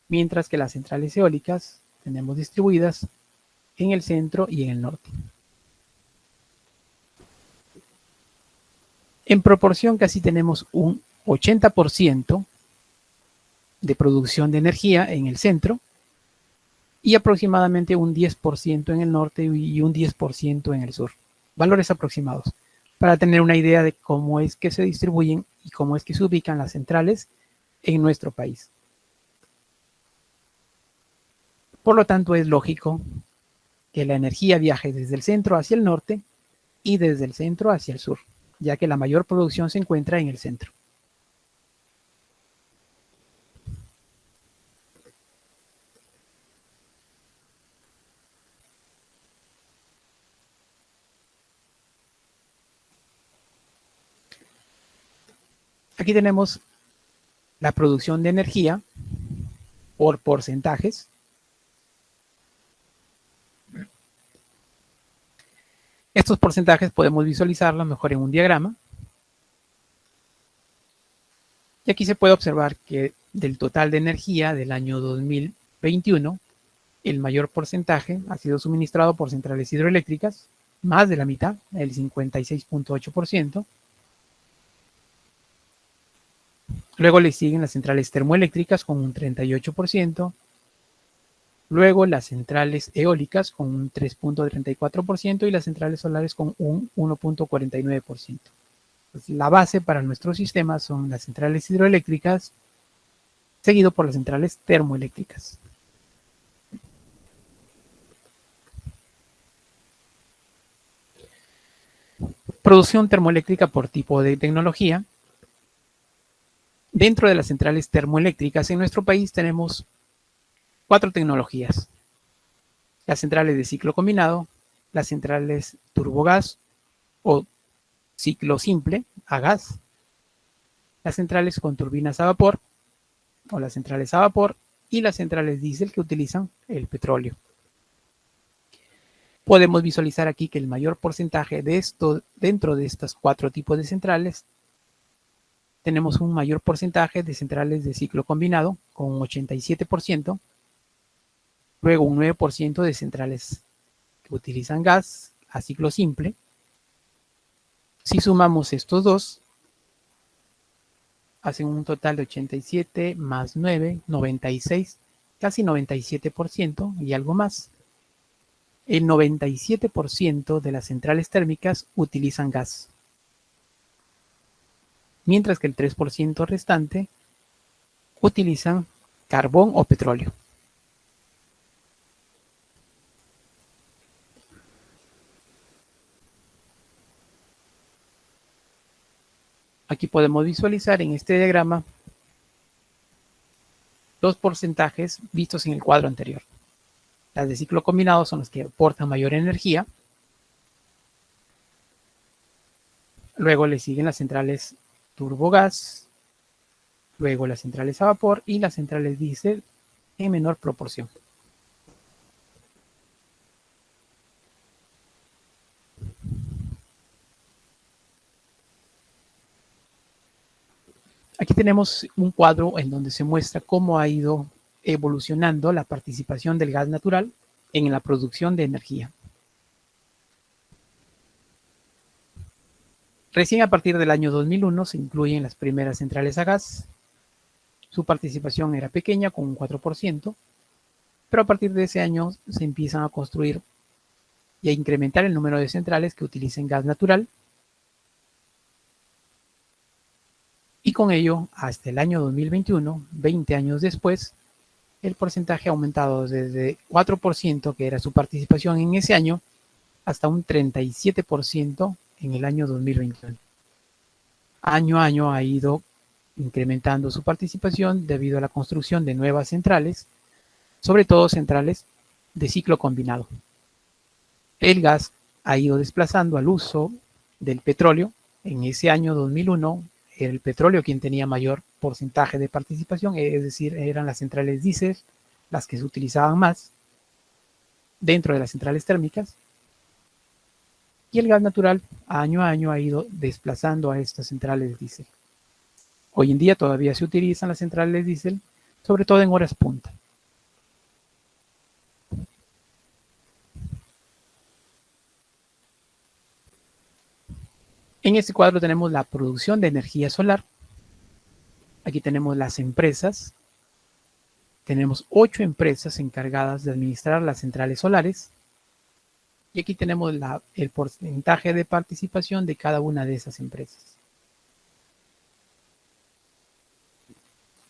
mientras que las centrales eólicas tenemos distribuidas en el centro y en el norte. En proporción casi tenemos un 80% de producción de energía en el centro y aproximadamente un 10% en el norte y un 10% en el sur. Valores aproximados, para tener una idea de cómo es que se distribuyen y cómo es que se ubican las centrales en nuestro país. Por lo tanto, es lógico que la energía viaje desde el centro hacia el norte y desde el centro hacia el sur, ya que la mayor producción se encuentra en el centro. Aquí tenemos la producción de energía por porcentajes. Estos porcentajes podemos visualizarlos mejor en un diagrama. Y aquí se puede observar que del total de energía del año 2021, el mayor porcentaje ha sido suministrado por centrales hidroeléctricas, más de la mitad, el 56.8%. Luego le siguen las centrales termoeléctricas con un 38%. Luego las centrales eólicas con un 3.34% y las centrales solares con un 1.49%. Pues la base para nuestro sistema son las centrales hidroeléctricas, seguido por las centrales termoeléctricas. Producción termoeléctrica por tipo de tecnología. Dentro de las centrales termoeléctricas en nuestro país tenemos 4 tecnologías. Las centrales de ciclo combinado, las centrales turbogás o ciclo simple a gas, las centrales con turbinas a vapor o las centrales a vapor y las centrales diésel que utilizan el petróleo. Podemos visualizar aquí que el mayor porcentaje de esto dentro de estos 4 tipos de centrales tenemos un mayor porcentaje de centrales de ciclo combinado con un 87%, luego un 9% de centrales que utilizan gas a ciclo simple. Si sumamos estos dos, hacen un total de 87 más 9, 96, casi 97% y algo más. El 97% de las centrales térmicas utilizan gas, mientras que el 3% restante utilizan carbón o petróleo. Aquí podemos visualizar en este diagrama dos porcentajes vistos en el cuadro anterior. Las de ciclo combinado son las que aportan mayor energía. Luego le siguen las centrales turbogás, luego las centrales a vapor y las centrales diésel en menor proporción. Aquí tenemos un cuadro en donde se muestra cómo ha ido evolucionando la participación del gas natural en la producción de energía. Recién a partir del año 2001 se incluyen las primeras centrales a gas. Su participación era pequeña, con un 4%, pero a partir de ese año se empiezan a construir y a incrementar el número de centrales que utilicen gas natural. Y con ello, hasta el año 2021, 20 años después, el porcentaje ha aumentado desde 4%, que era su participación en ese año, hasta un 37% en el año 2021. Año a año ha ido incrementando su participación debido a la construcción de nuevas centrales, sobre todo centrales de ciclo combinado. El gas ha ido desplazando al uso del petróleo. En ese año 2001, era el petróleo quien tenía mayor porcentaje de participación, es decir, eran las centrales diésel las que se utilizaban más dentro de las centrales térmicas, y el gas natural año a año ha ido desplazando a estas centrales diésel. Hoy en día todavía se utilizan las centrales diésel, sobre todo en horas punta. En este cuadro tenemos la producción de energía solar. Aquí tenemos las empresas. Tenemos 8 empresas encargadas de administrar las centrales solares. Y aquí tenemos el porcentaje de participación de cada una de esas empresas.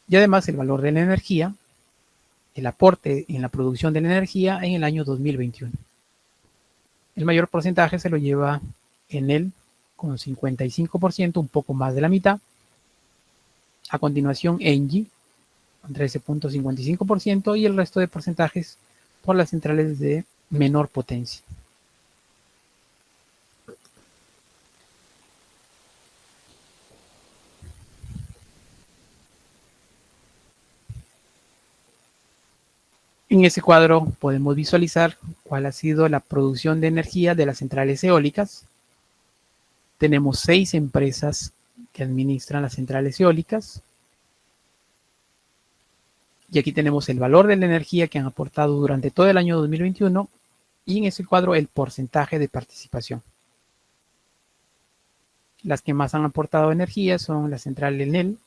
Y además el valor de la energía, el aporte en la producción de la energía en el año 2021. El mayor porcentaje se lo lleva Enel con 55%, un poco más de la mitad. A continuación Engie con 13.55% y el resto de porcentajes por las centrales de menor potencia. En ese cuadro podemos visualizar cuál ha sido la producción de energía de las centrales eólicas. Tenemos 6 empresas que administran las centrales eólicas. Y aquí tenemos el valor de la energía que han aportado durante todo el año 2021 y en ese cuadro el porcentaje de participación. Las que más han aportado energía son la central Enel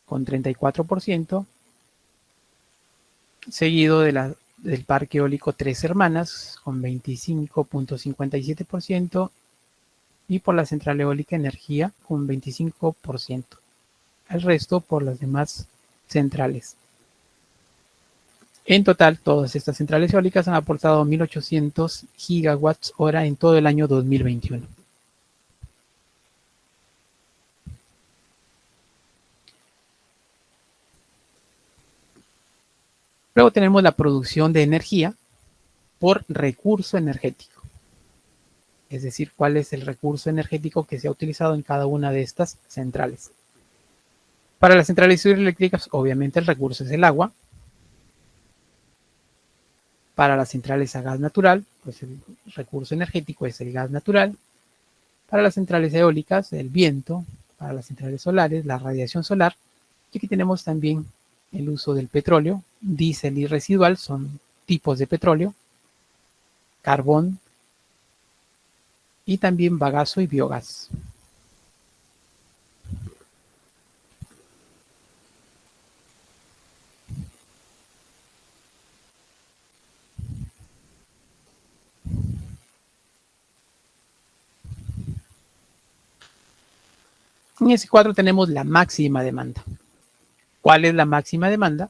con 34%, seguido del parque eólico Tres Hermanas con 25.57% y por la central eólica Energía con 25%. El resto por las demás centrales. En total, todas estas centrales eólicas han aportado 1.800 gigawatts hora en todo el año 2021. Luego tenemos la producción de energía por recurso energético. Es decir, cuál es el recurso energético que se ha utilizado en cada una de estas centrales. Para las centrales hidroeléctricas, obviamente el recurso es el agua. Para las centrales a gas natural, pues el recurso energético es el gas natural. Para las centrales eólicas, el viento. Para las centrales solares, la radiación solar. Y aquí tenemos también el uso del petróleo, diésel y residual, son tipos de petróleo, carbón y también bagazo y biogás. En ese cuadro tenemos la máxima demanda. ¿Cuál es la máxima demanda?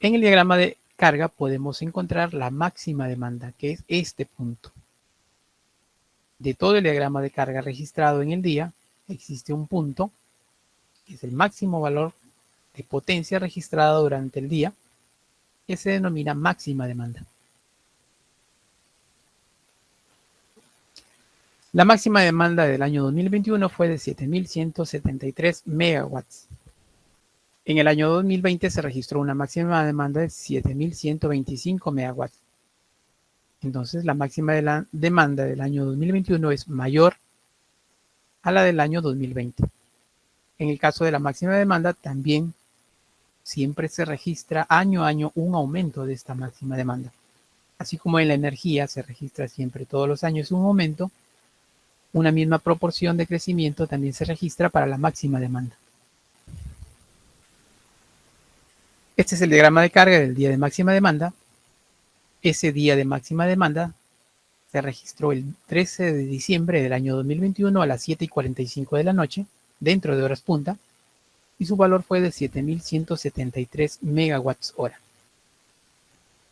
En el diagrama de carga podemos encontrar la máxima demanda, que es este punto. De todo el diagrama de carga registrado en el día, existe un punto, que es el máximo valor de potencia registrada durante el día, que se denomina máxima demanda. La máxima demanda del año 2021 fue de 7.173 megawatts. En el año 2020 se registró una máxima demanda de 7.125 megawatts. Entonces, la máxima de la demanda del año 2021 es mayor a la del año 2020. En el caso de la máxima demanda, también siempre se registra año a año un aumento de esta máxima demanda. Así como en la energía se registra siempre todos los años un aumento, una misma proporción de crecimiento también se registra para la máxima demanda. Este es el diagrama de carga del día de máxima demanda. Ese día de máxima demanda se registró el 13 de diciembre del año 2021 a las 7:45 de la noche, dentro de horas punta, y su valor fue de 7.173 megawatts hora.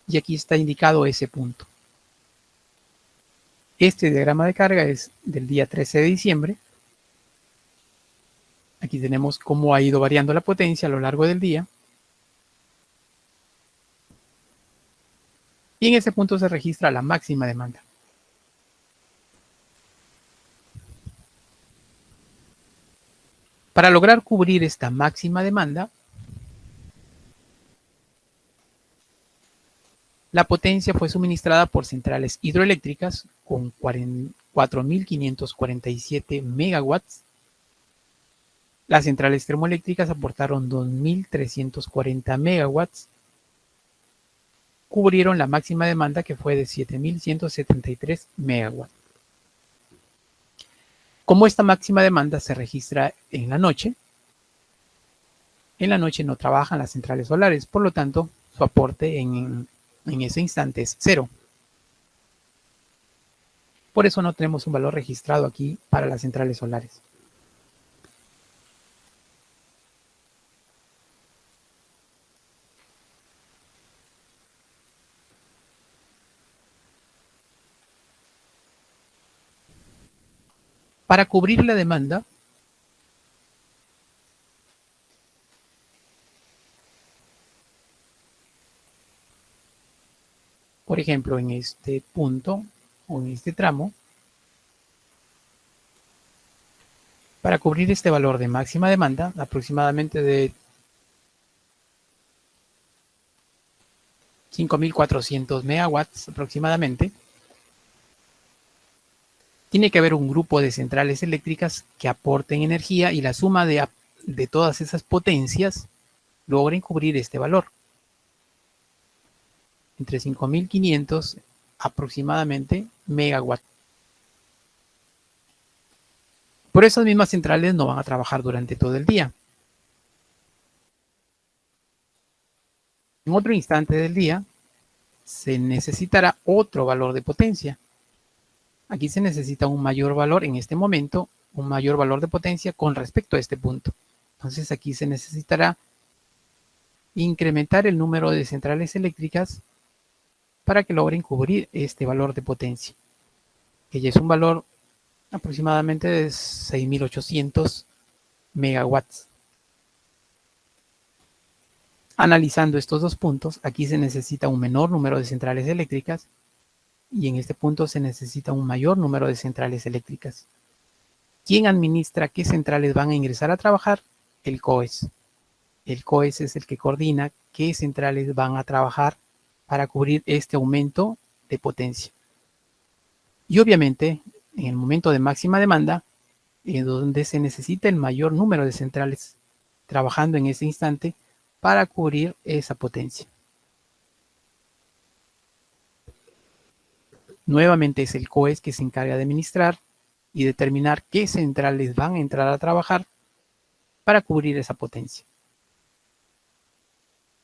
Y aquí está indicado ese punto. Este diagrama de carga es del día 13 de diciembre. Aquí tenemos cómo ha ido variando la potencia a lo largo del día. Y en ese punto se registra la máxima demanda. Para lograr cubrir esta máxima demanda, la potencia fue suministrada por centrales hidroeléctricas con 4.547 megawatts. Las centrales termoeléctricas aportaron 2.340 megawatts. Cubrieron la máxima demanda, que fue de 7.173 megawatts. Como esta máxima demanda se registra en la noche no trabajan las centrales solares, por lo tanto, su aporte en ese instante es cero. Por eso no tenemos un valor registrado aquí para las centrales solares. Para cubrir la demanda, por ejemplo, en este punto o en este tramo, para cubrir este valor de máxima demanda, aproximadamente de 5.400 megawatts aproximadamente, tiene que haber un grupo de centrales eléctricas que aporten energía y la suma de todas esas potencias logren cubrir este valor. Entre 5.500 aproximadamente megawatts. Por eso las mismas centrales no van a trabajar durante todo el día. En otro instante del día se necesitará otro valor de potencia. Aquí se necesita un mayor valor en este momento, un mayor valor de potencia con respecto a este punto. Entonces aquí se necesitará incrementar el número de centrales eléctricas para que logren cubrir este valor de potencia, que ya es un valor aproximadamente de 6.800 megawatts. Analizando estos dos puntos, aquí se necesita un menor número de centrales eléctricas y en este punto se necesita un mayor número de centrales eléctricas. ¿Quién administra qué centrales van a ingresar a trabajar? El COES. El COES es el que coordina qué centrales van a trabajar para cubrir este aumento de potencia. Y obviamente, en el momento de máxima demanda, en donde se necesita el mayor número de centrales trabajando en ese instante para cubrir esa potencia. Nuevamente es el COES que se encarga de administrar y determinar qué centrales van a entrar a trabajar para cubrir esa potencia.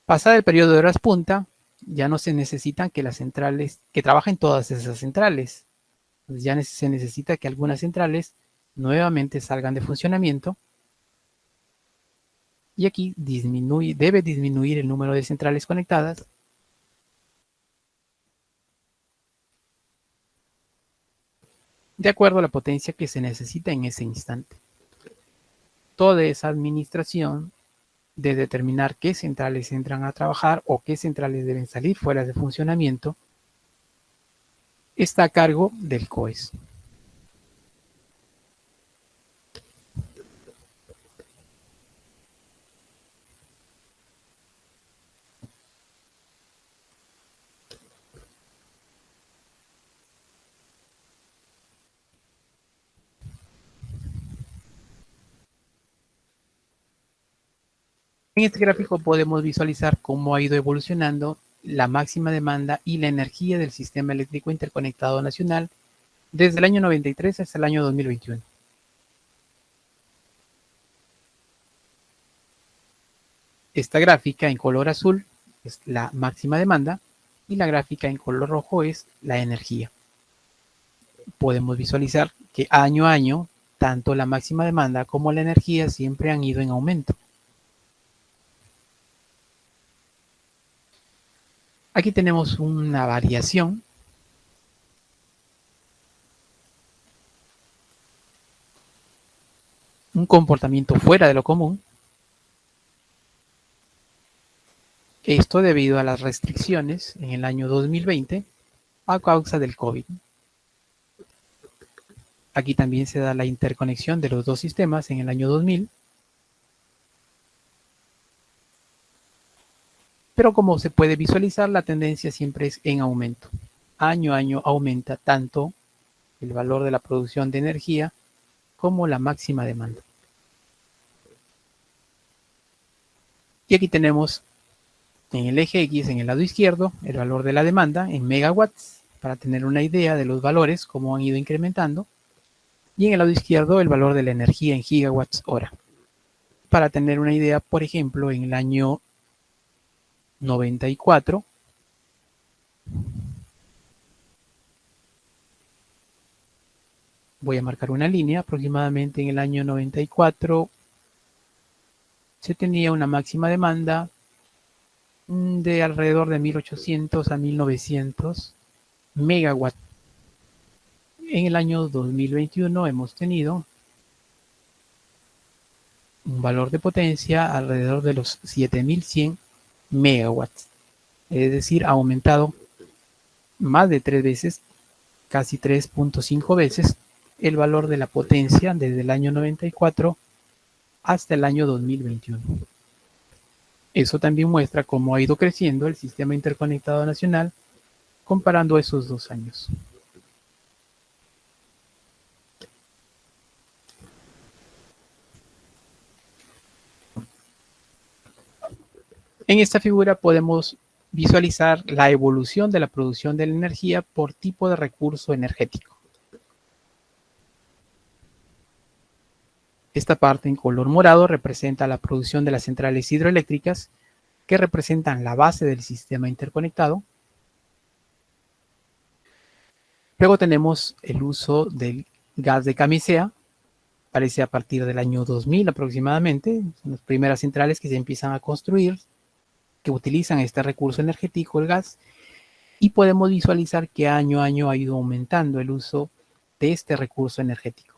Pasado el periodo de horas punta, ya no se necesitan que las centrales, que trabajen todas esas centrales. Entonces ya se necesita que algunas centrales nuevamente salgan de funcionamiento. Y aquí debe disminuir el número de centrales conectadas de acuerdo a la potencia que se necesita en ese instante. Toda esa administración de determinar qué centrales entran a trabajar o qué centrales deben salir fuera de funcionamiento está a cargo del COES. En este gráfico podemos visualizar cómo ha ido evolucionando la máxima demanda y la energía del sistema eléctrico interconectado nacional desde el año 93 hasta el año 2021. Esta gráfica en color azul es la máxima demanda y la gráfica en color rojo es la energía. Podemos visualizar que año a año, tanto la máxima demanda como la energía siempre han ido en aumento. Aquí tenemos una variación un comportamiento fuera de lo común. Esto debido a las restricciones en el año 2020 a causa del COVID. Aquí también se da la interconexión de los dos sistemas en el año 2000. Pero como se puede visualizar, la tendencia siempre es en aumento. Año a año aumenta tanto el valor de la producción de energía, como la máxima demanda. Y aquí tenemos en el eje X, en el lado izquierdo, el valor de la demanda en megawatts, para tener una idea de los valores, cómo han ido incrementando. Y en el lado izquierdo, el valor de la energía en gigawatts hora. Para tener una idea, por ejemplo, en el año 94, voy a marcar una línea, aproximadamente en el año 94 se tenía una máxima demanda de alrededor de 1800 a 1900 megawatts. En el año 2021 hemos tenido un valor de potencia alrededor de los 7100 megawatts. Es decir, ha aumentado más de 3 veces, casi 3.5 veces, el valor de la potencia desde el año 94 hasta el año 2021. Eso también muestra cómo ha ido creciendo el sistema interconectado nacional comparando esos 2 años. En esta figura podemos visualizar la evolución de la producción de la energía por tipo de recurso energético. Esta parte en color morado representa la producción de las centrales hidroeléctricas, que representan la base del sistema interconectado. Luego tenemos el uso del gas de camisea, aparece a partir del año 2000 aproximadamente, son las primeras centrales que se empiezan a construir, que utilizan este recurso energético, el gas, y podemos visualizar que año a año ha ido aumentando el uso de este recurso energético.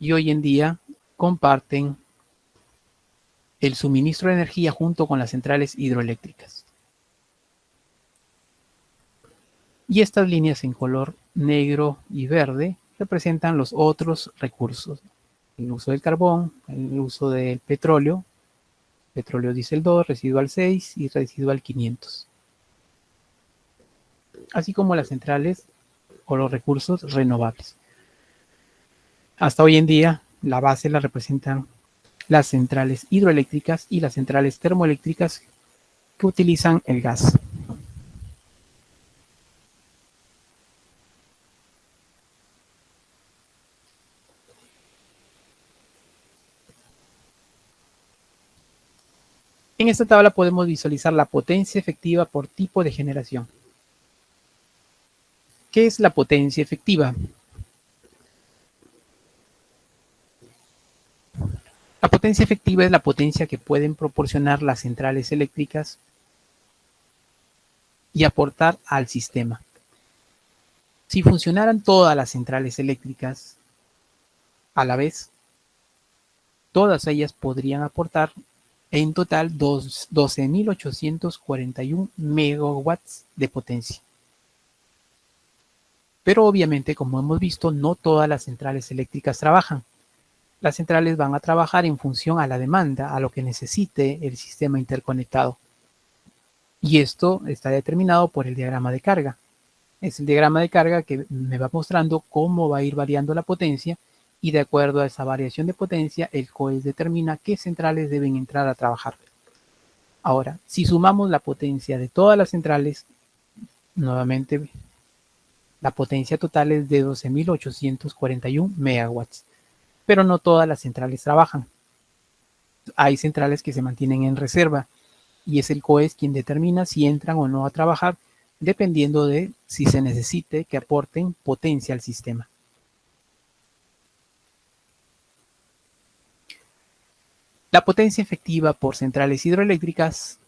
Y hoy en día comparten el suministro de energía junto con las centrales hidroeléctricas. Y estas líneas en color negro y verde representan los otros recursos: el uso del carbón, el uso del petróleo diésel 2, residual 6 y residual 500, así como las centrales o los recursos renovables. Hasta hoy en día, la base la representan las centrales hidroeléctricas y las centrales termoeléctricas que utilizan el gas. En esta tabla podemos visualizar la potencia efectiva por tipo de generación. ¿Qué es la potencia efectiva? La potencia efectiva es la potencia que pueden proporcionar las centrales eléctricas y aportar al sistema. Si funcionaran todas las centrales eléctricas a la vez, todas ellas podrían aportar en total 12.841 megawatts de potencia. Pero obviamente, como hemos visto, no todas las centrales eléctricas trabajan. Las centrales van a trabajar en función a la demanda, a lo que necesite el sistema interconectado. Y esto está determinado por el diagrama de carga. Es el diagrama de carga que me va mostrando cómo va a ir variando la potencia, y de acuerdo a esa variación de potencia, el COES determina qué centrales deben entrar a trabajar. Ahora, si sumamos la potencia de todas las centrales, nuevamente la potencia total es de 12.841 megawatts. Pero no todas las centrales trabajan. Hay centrales que se mantienen en reserva, y es el COES quien determina si entran o no a trabajar, dependiendo de si se necesite que aporten potencia al sistema. La potencia efectiva por centrales hidroeléctricas,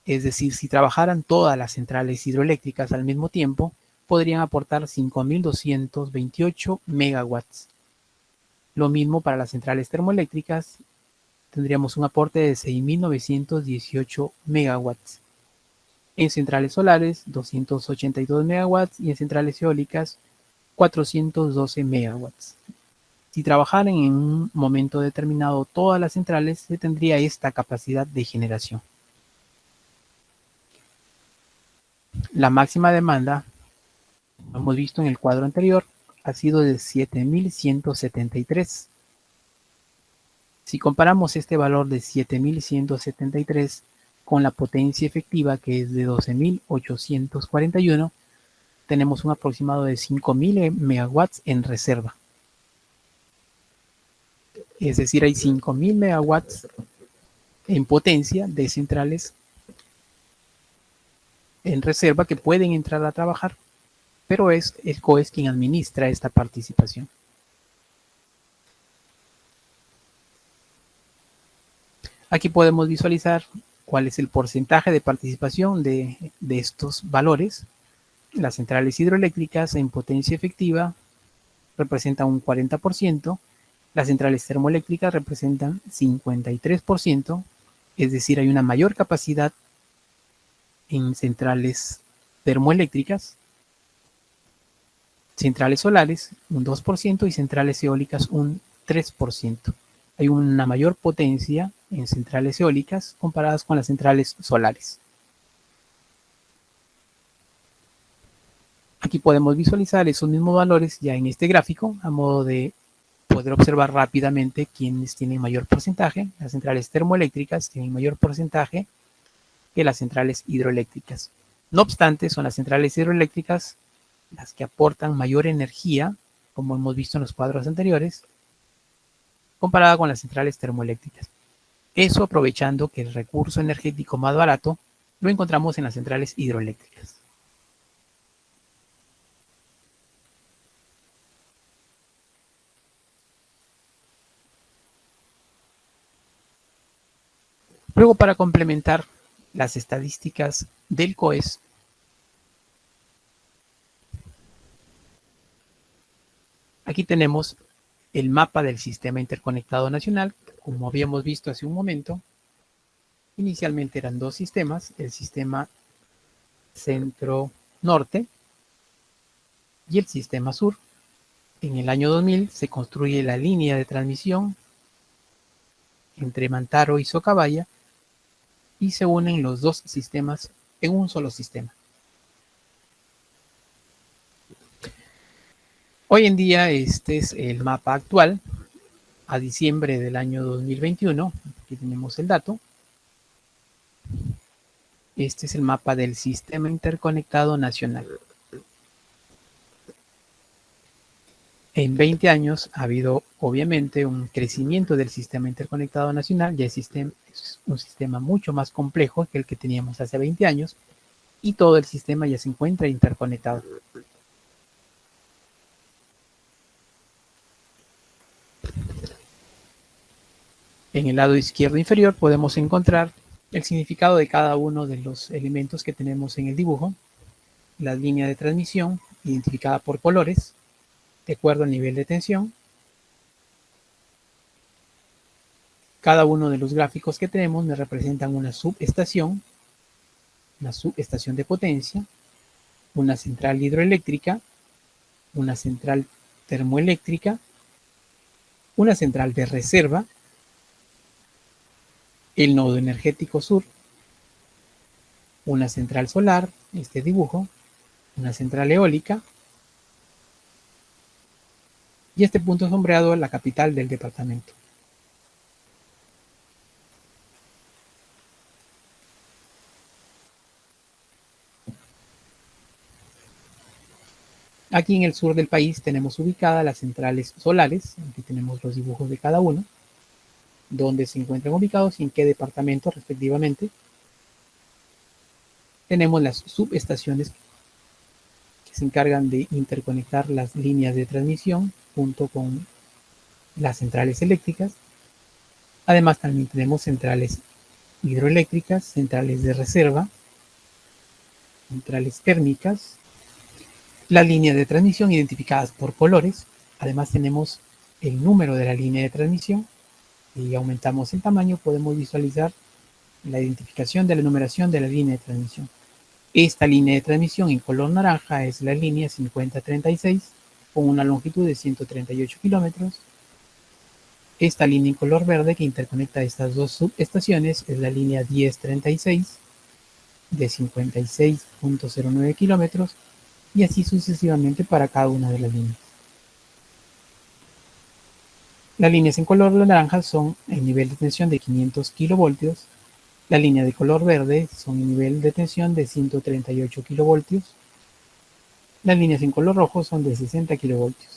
es decir, si trabajaran todas las centrales hidroeléctricas al mismo tiempo, podrían aportar 5.228 megawatts. Lo mismo para las centrales termoeléctricas, tendríamos un aporte de 6.918 megawatts. En centrales solares, 282 megawatts, y en centrales eólicas, 412 megawatts. Si trabajaran en un momento determinado todas las centrales, se tendría esta capacidad de generación. La máxima demanda hemos visto en el cuadro anterior, ha sido de 7.173. Si comparamos este valor de 7.173 con la potencia efectiva, que es de 12.841, tenemos un aproximado de 5.000 megawatts en reserva. Es decir, hay 5.000 megawatts en potencia de centrales en reserva que pueden entrar a trabajar, pero es el COES quien administra esta participación. Aquí podemos visualizar cuál es el porcentaje de participación de estos valores. Las centrales hidroeléctricas en potencia efectiva representan un 40%, las centrales termoeléctricas representan 53%, es decir, hay una mayor capacidad en centrales termoeléctricas, centrales solares un 2% y centrales eólicas un 3%. Hay una mayor potencia en centrales eólicas comparadas con las centrales solares. Aquí podemos visualizar esos mismos valores ya en este gráfico a modo de poder observar rápidamente quiénes tienen mayor porcentaje. Las centrales termoeléctricas tienen mayor porcentaje que las centrales hidroeléctricas. No obstante, son las centrales hidroeléctricas las que aportan mayor energía, como hemos visto en los cuadros anteriores, comparada con las centrales termoeléctricas. Eso aprovechando que el recurso energético más barato lo encontramos en las centrales hidroeléctricas. Luego, para complementar las estadísticas del COES, aquí tenemos el mapa del Sistema Interconectado Nacional. Como habíamos visto hace un momento, inicialmente eran dos sistemas, el sistema centro-norte y el sistema sur. En el año 2000 se construye la línea de transmisión entre Mantaro y Socabaya y se unen los dos sistemas en un solo sistema. Hoy en día este es el mapa actual a diciembre del año 2021. Aquí tenemos el dato. Este es el mapa del Sistema Interconectado Nacional. En 20 años ha habido obviamente un crecimiento del Sistema Interconectado Nacional. Ya es un sistema mucho más complejo que el que teníamos hace 20 años y todo el sistema ya se encuentra interconectado. En el lado izquierdo inferior podemos encontrar el significado de cada uno de los elementos que tenemos en el dibujo. La línea de transmisión identificada por colores de acuerdo al nivel de tensión. Cada uno de los gráficos que tenemos me representan una subestación de potencia, una central hidroeléctrica, una central termoeléctrica, una central de reserva, el nodo energético sur, una central solar, este dibujo, una central eólica, y este punto sombreado es la capital del departamento. Aquí en el sur del país tenemos ubicadas las centrales solares, aquí tenemos los dibujos de cada uno, donde se encuentran ubicados y en qué departamento respectivamente. Tenemos las subestaciones que se encargan de interconectar las líneas de transmisión junto con las centrales eléctricas. Además también tenemos centrales hidroeléctricas, centrales de reserva, centrales térmicas, las líneas de transmisión identificadas por colores. Además tenemos el número de la línea de transmisión. Si aumentamos el tamaño podemos visualizar la identificación de la numeración de la línea de transmisión. Esta línea de transmisión en color naranja es la línea 5036 con una longitud de 138 kilómetros. Esta línea en color verde que interconecta estas dos subestaciones es la línea 1036 de 56.09 kilómetros. y así sucesivamente para cada una de las líneas. Las líneas en color naranja son el nivel de tensión de 500 kilovoltios, la línea de color verde son el nivel de tensión de 138 kilovoltios, las líneas en color rojo son de 60 kilovoltios.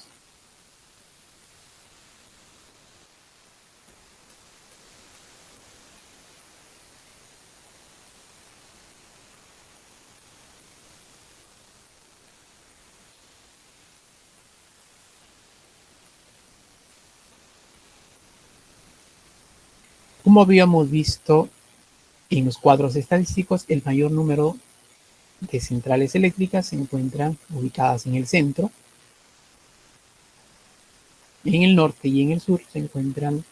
Como habíamos visto en los cuadros estadísticos, el mayor número de centrales eléctricas se encuentran ubicadas en el centro. En el norte y en el sur se encuentran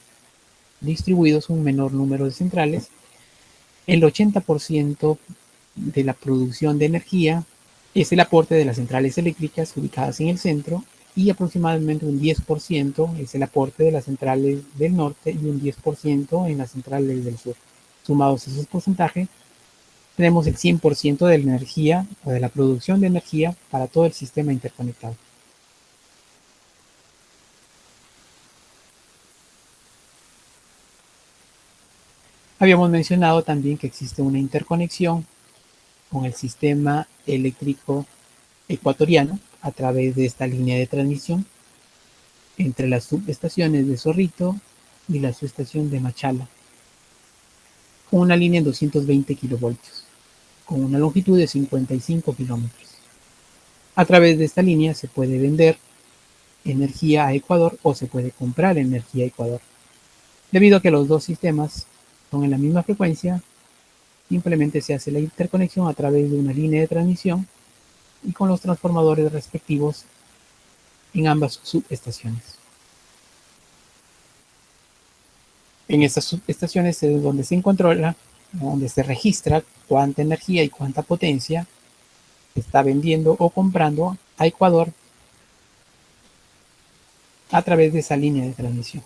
distribuidos un menor número de centrales. El 80% de la producción de energía es el aporte de las centrales eléctricas ubicadas en el centro y aproximadamente un 10% es el aporte de las centrales del norte y un 10% en las centrales del sur. Sumados esos porcentajes, tenemos el 100% de la energía o de la producción de energía para todo el sistema interconectado. Habíamos mencionado también que existe una interconexión con el sistema eléctrico ecuatoriano a través de esta línea de transmisión entre las subestaciones de Zorrito y la subestación de Machala, con una línea en 220 kilovoltios, con una longitud de 55 kilómetros. A través de esta línea se puede vender energía a Ecuador o se puede comprar energía a Ecuador. Debido a que los dos sistemas son en la misma frecuencia, simplemente se hace la interconexión a través de una línea de transmisión y con los transformadores respectivos en ambas subestaciones. En estas subestaciones es donde se controla, donde se registra cuánta energía y cuánta potencia está vendiendo o comprando a Ecuador a través de esa línea de transmisión.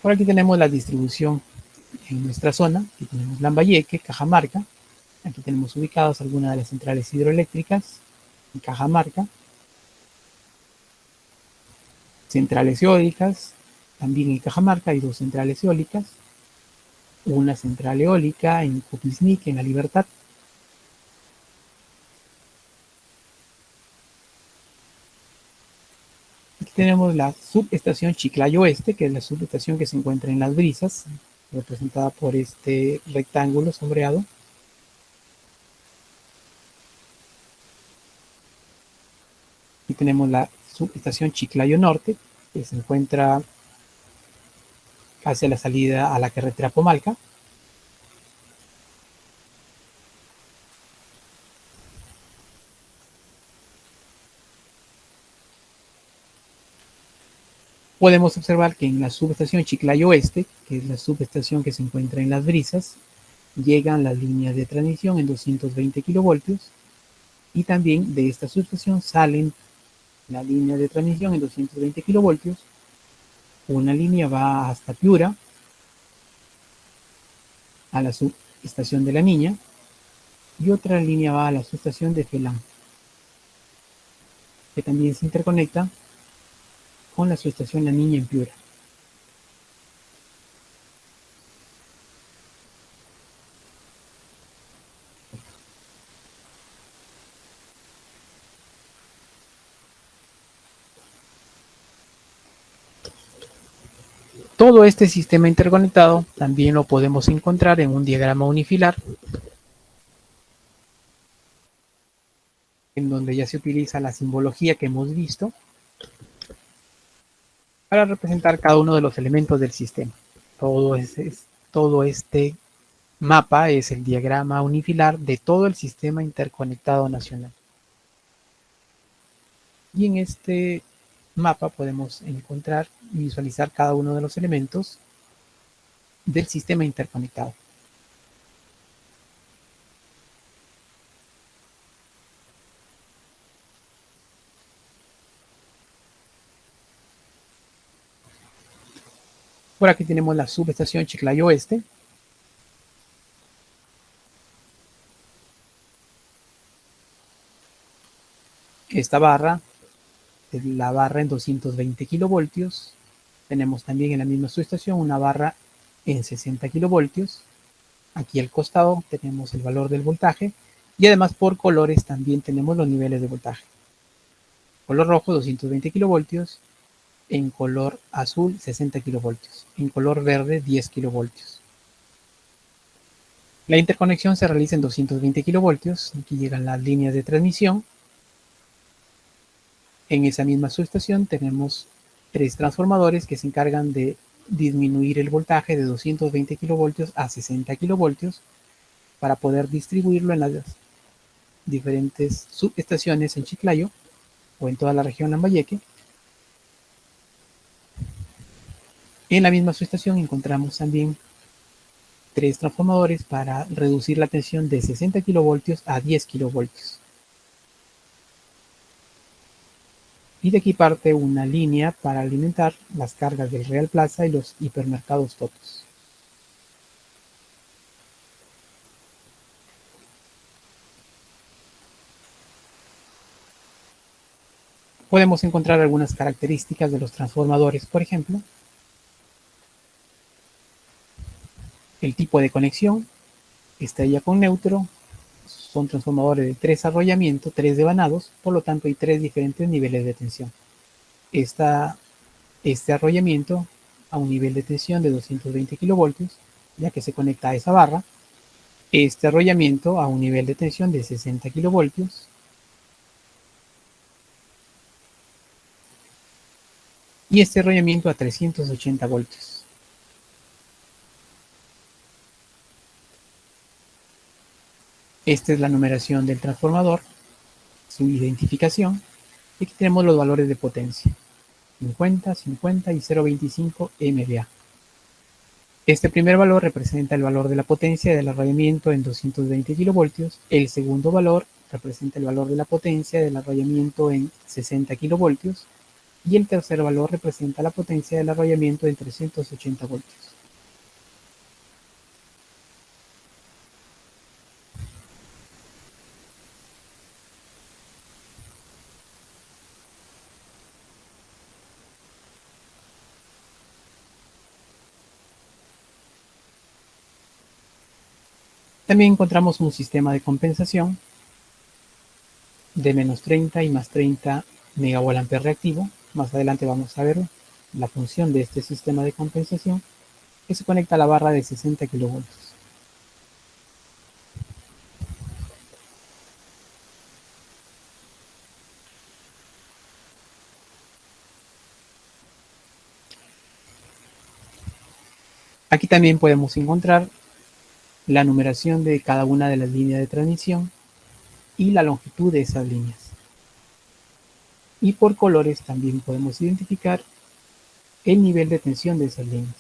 Por aquí tenemos la distribución en nuestra zona. Aquí tenemos Lambayeque, Cajamarca. Aquí tenemos ubicadas algunas de las centrales hidroeléctricas en Cajamarca. Centrales eólicas, también en Cajamarca hay dos centrales eólicas. Una central eólica en Copisnic, en La Libertad. Aquí tenemos la subestación Chiclayo Oeste, que es la subestación que se encuentra en Las Brisas, representada por este rectángulo sombreado. Aquí tenemos la subestación Chiclayo Norte, que se encuentra hacia la salida a la carretera Pomalca. Podemos observar que en la subestación Chiclayo Oeste, que es la subestación que se encuentra en Las Brisas, llegan las líneas de transmisión en 220 kilovoltios y también de esta subestación salen la línea de transmisión en 220 kilovoltios. Una línea va hasta Piura, a la subestación de La Niña, y otra línea va a la subestación de Felán, que también se interconecta con la subestación La Niña en Piura. Todo este sistema interconectado también lo podemos encontrar en un diagrama unifilar, en donde ya se utiliza la simbología que hemos visto para representar cada uno de los elementos del sistema. Todo este mapa es el diagrama unifilar de todo el sistema interconectado nacional. Y en este mapa podemos encontrar y visualizar cada uno de los elementos del sistema interconectado. Por aquí tenemos la subestación Chiclayo Oeste, Esta barra es la barra en 220 kilovoltios. Tenemos también en la misma subestación una barra en 60 kilovoltios. Aquí al costado tenemos el valor del voltaje y además por colores también tenemos los niveles de voltaje. Color rojo 220 kilovoltios, en color azul 60 kilovoltios, en color verde 10 kilovoltios. La interconexión se realiza en 220 kilovoltios, aquí llegan las líneas de transmisión. En esa misma subestación tenemos 3 transformadores que se encargan de disminuir el voltaje de 220 kilovoltios a 60 kilovoltios para poder distribuirlo en las diferentes subestaciones en Chiclayo o en toda la región Lambayeque. En la misma subestación encontramos también 3 transformadores para reducir la tensión de 60 kilovoltios a 10 kilovoltios. Y de aquí parte una línea para alimentar las cargas del Real Plaza y los hipermercados Totos. Podemos encontrar algunas características de los transformadores, por ejemplo, el tipo de conexión, estrella con neutro, son transformadores de 3 arrollamientos, 3 devanados, por lo tanto hay 3 diferentes niveles de tensión. Este arrollamiento a un nivel de tensión de 220 kilovoltios, ya que se conecta a esa barra. Este arrollamiento a un nivel de tensión de 60 kilovoltios. Y este arrollamiento a 380 voltios. Esta es la numeración del transformador, su identificación. Y aquí tenemos los valores de potencia: 50, 50 y 0.25 MVA. Este primer valor representa el valor de la potencia del arrollamiento en 220 kilovoltios. El segundo valor representa el valor de la potencia del arrollamiento en 60 kilovoltios. Y el tercer valor representa la potencia del arrollamiento en 380 voltios. También encontramos un sistema de compensación de menos 30 y más 30 megavoltampers reactivo. Más adelante vamos a ver la función de este sistema de compensación, que se conecta a la barra de 60 kilovoltios. Aquí también podemos encontrar la numeración de cada una de las líneas de transmisión y la longitud de esas líneas. Y por colores también podemos identificar el nivel de tensión de esas líneas.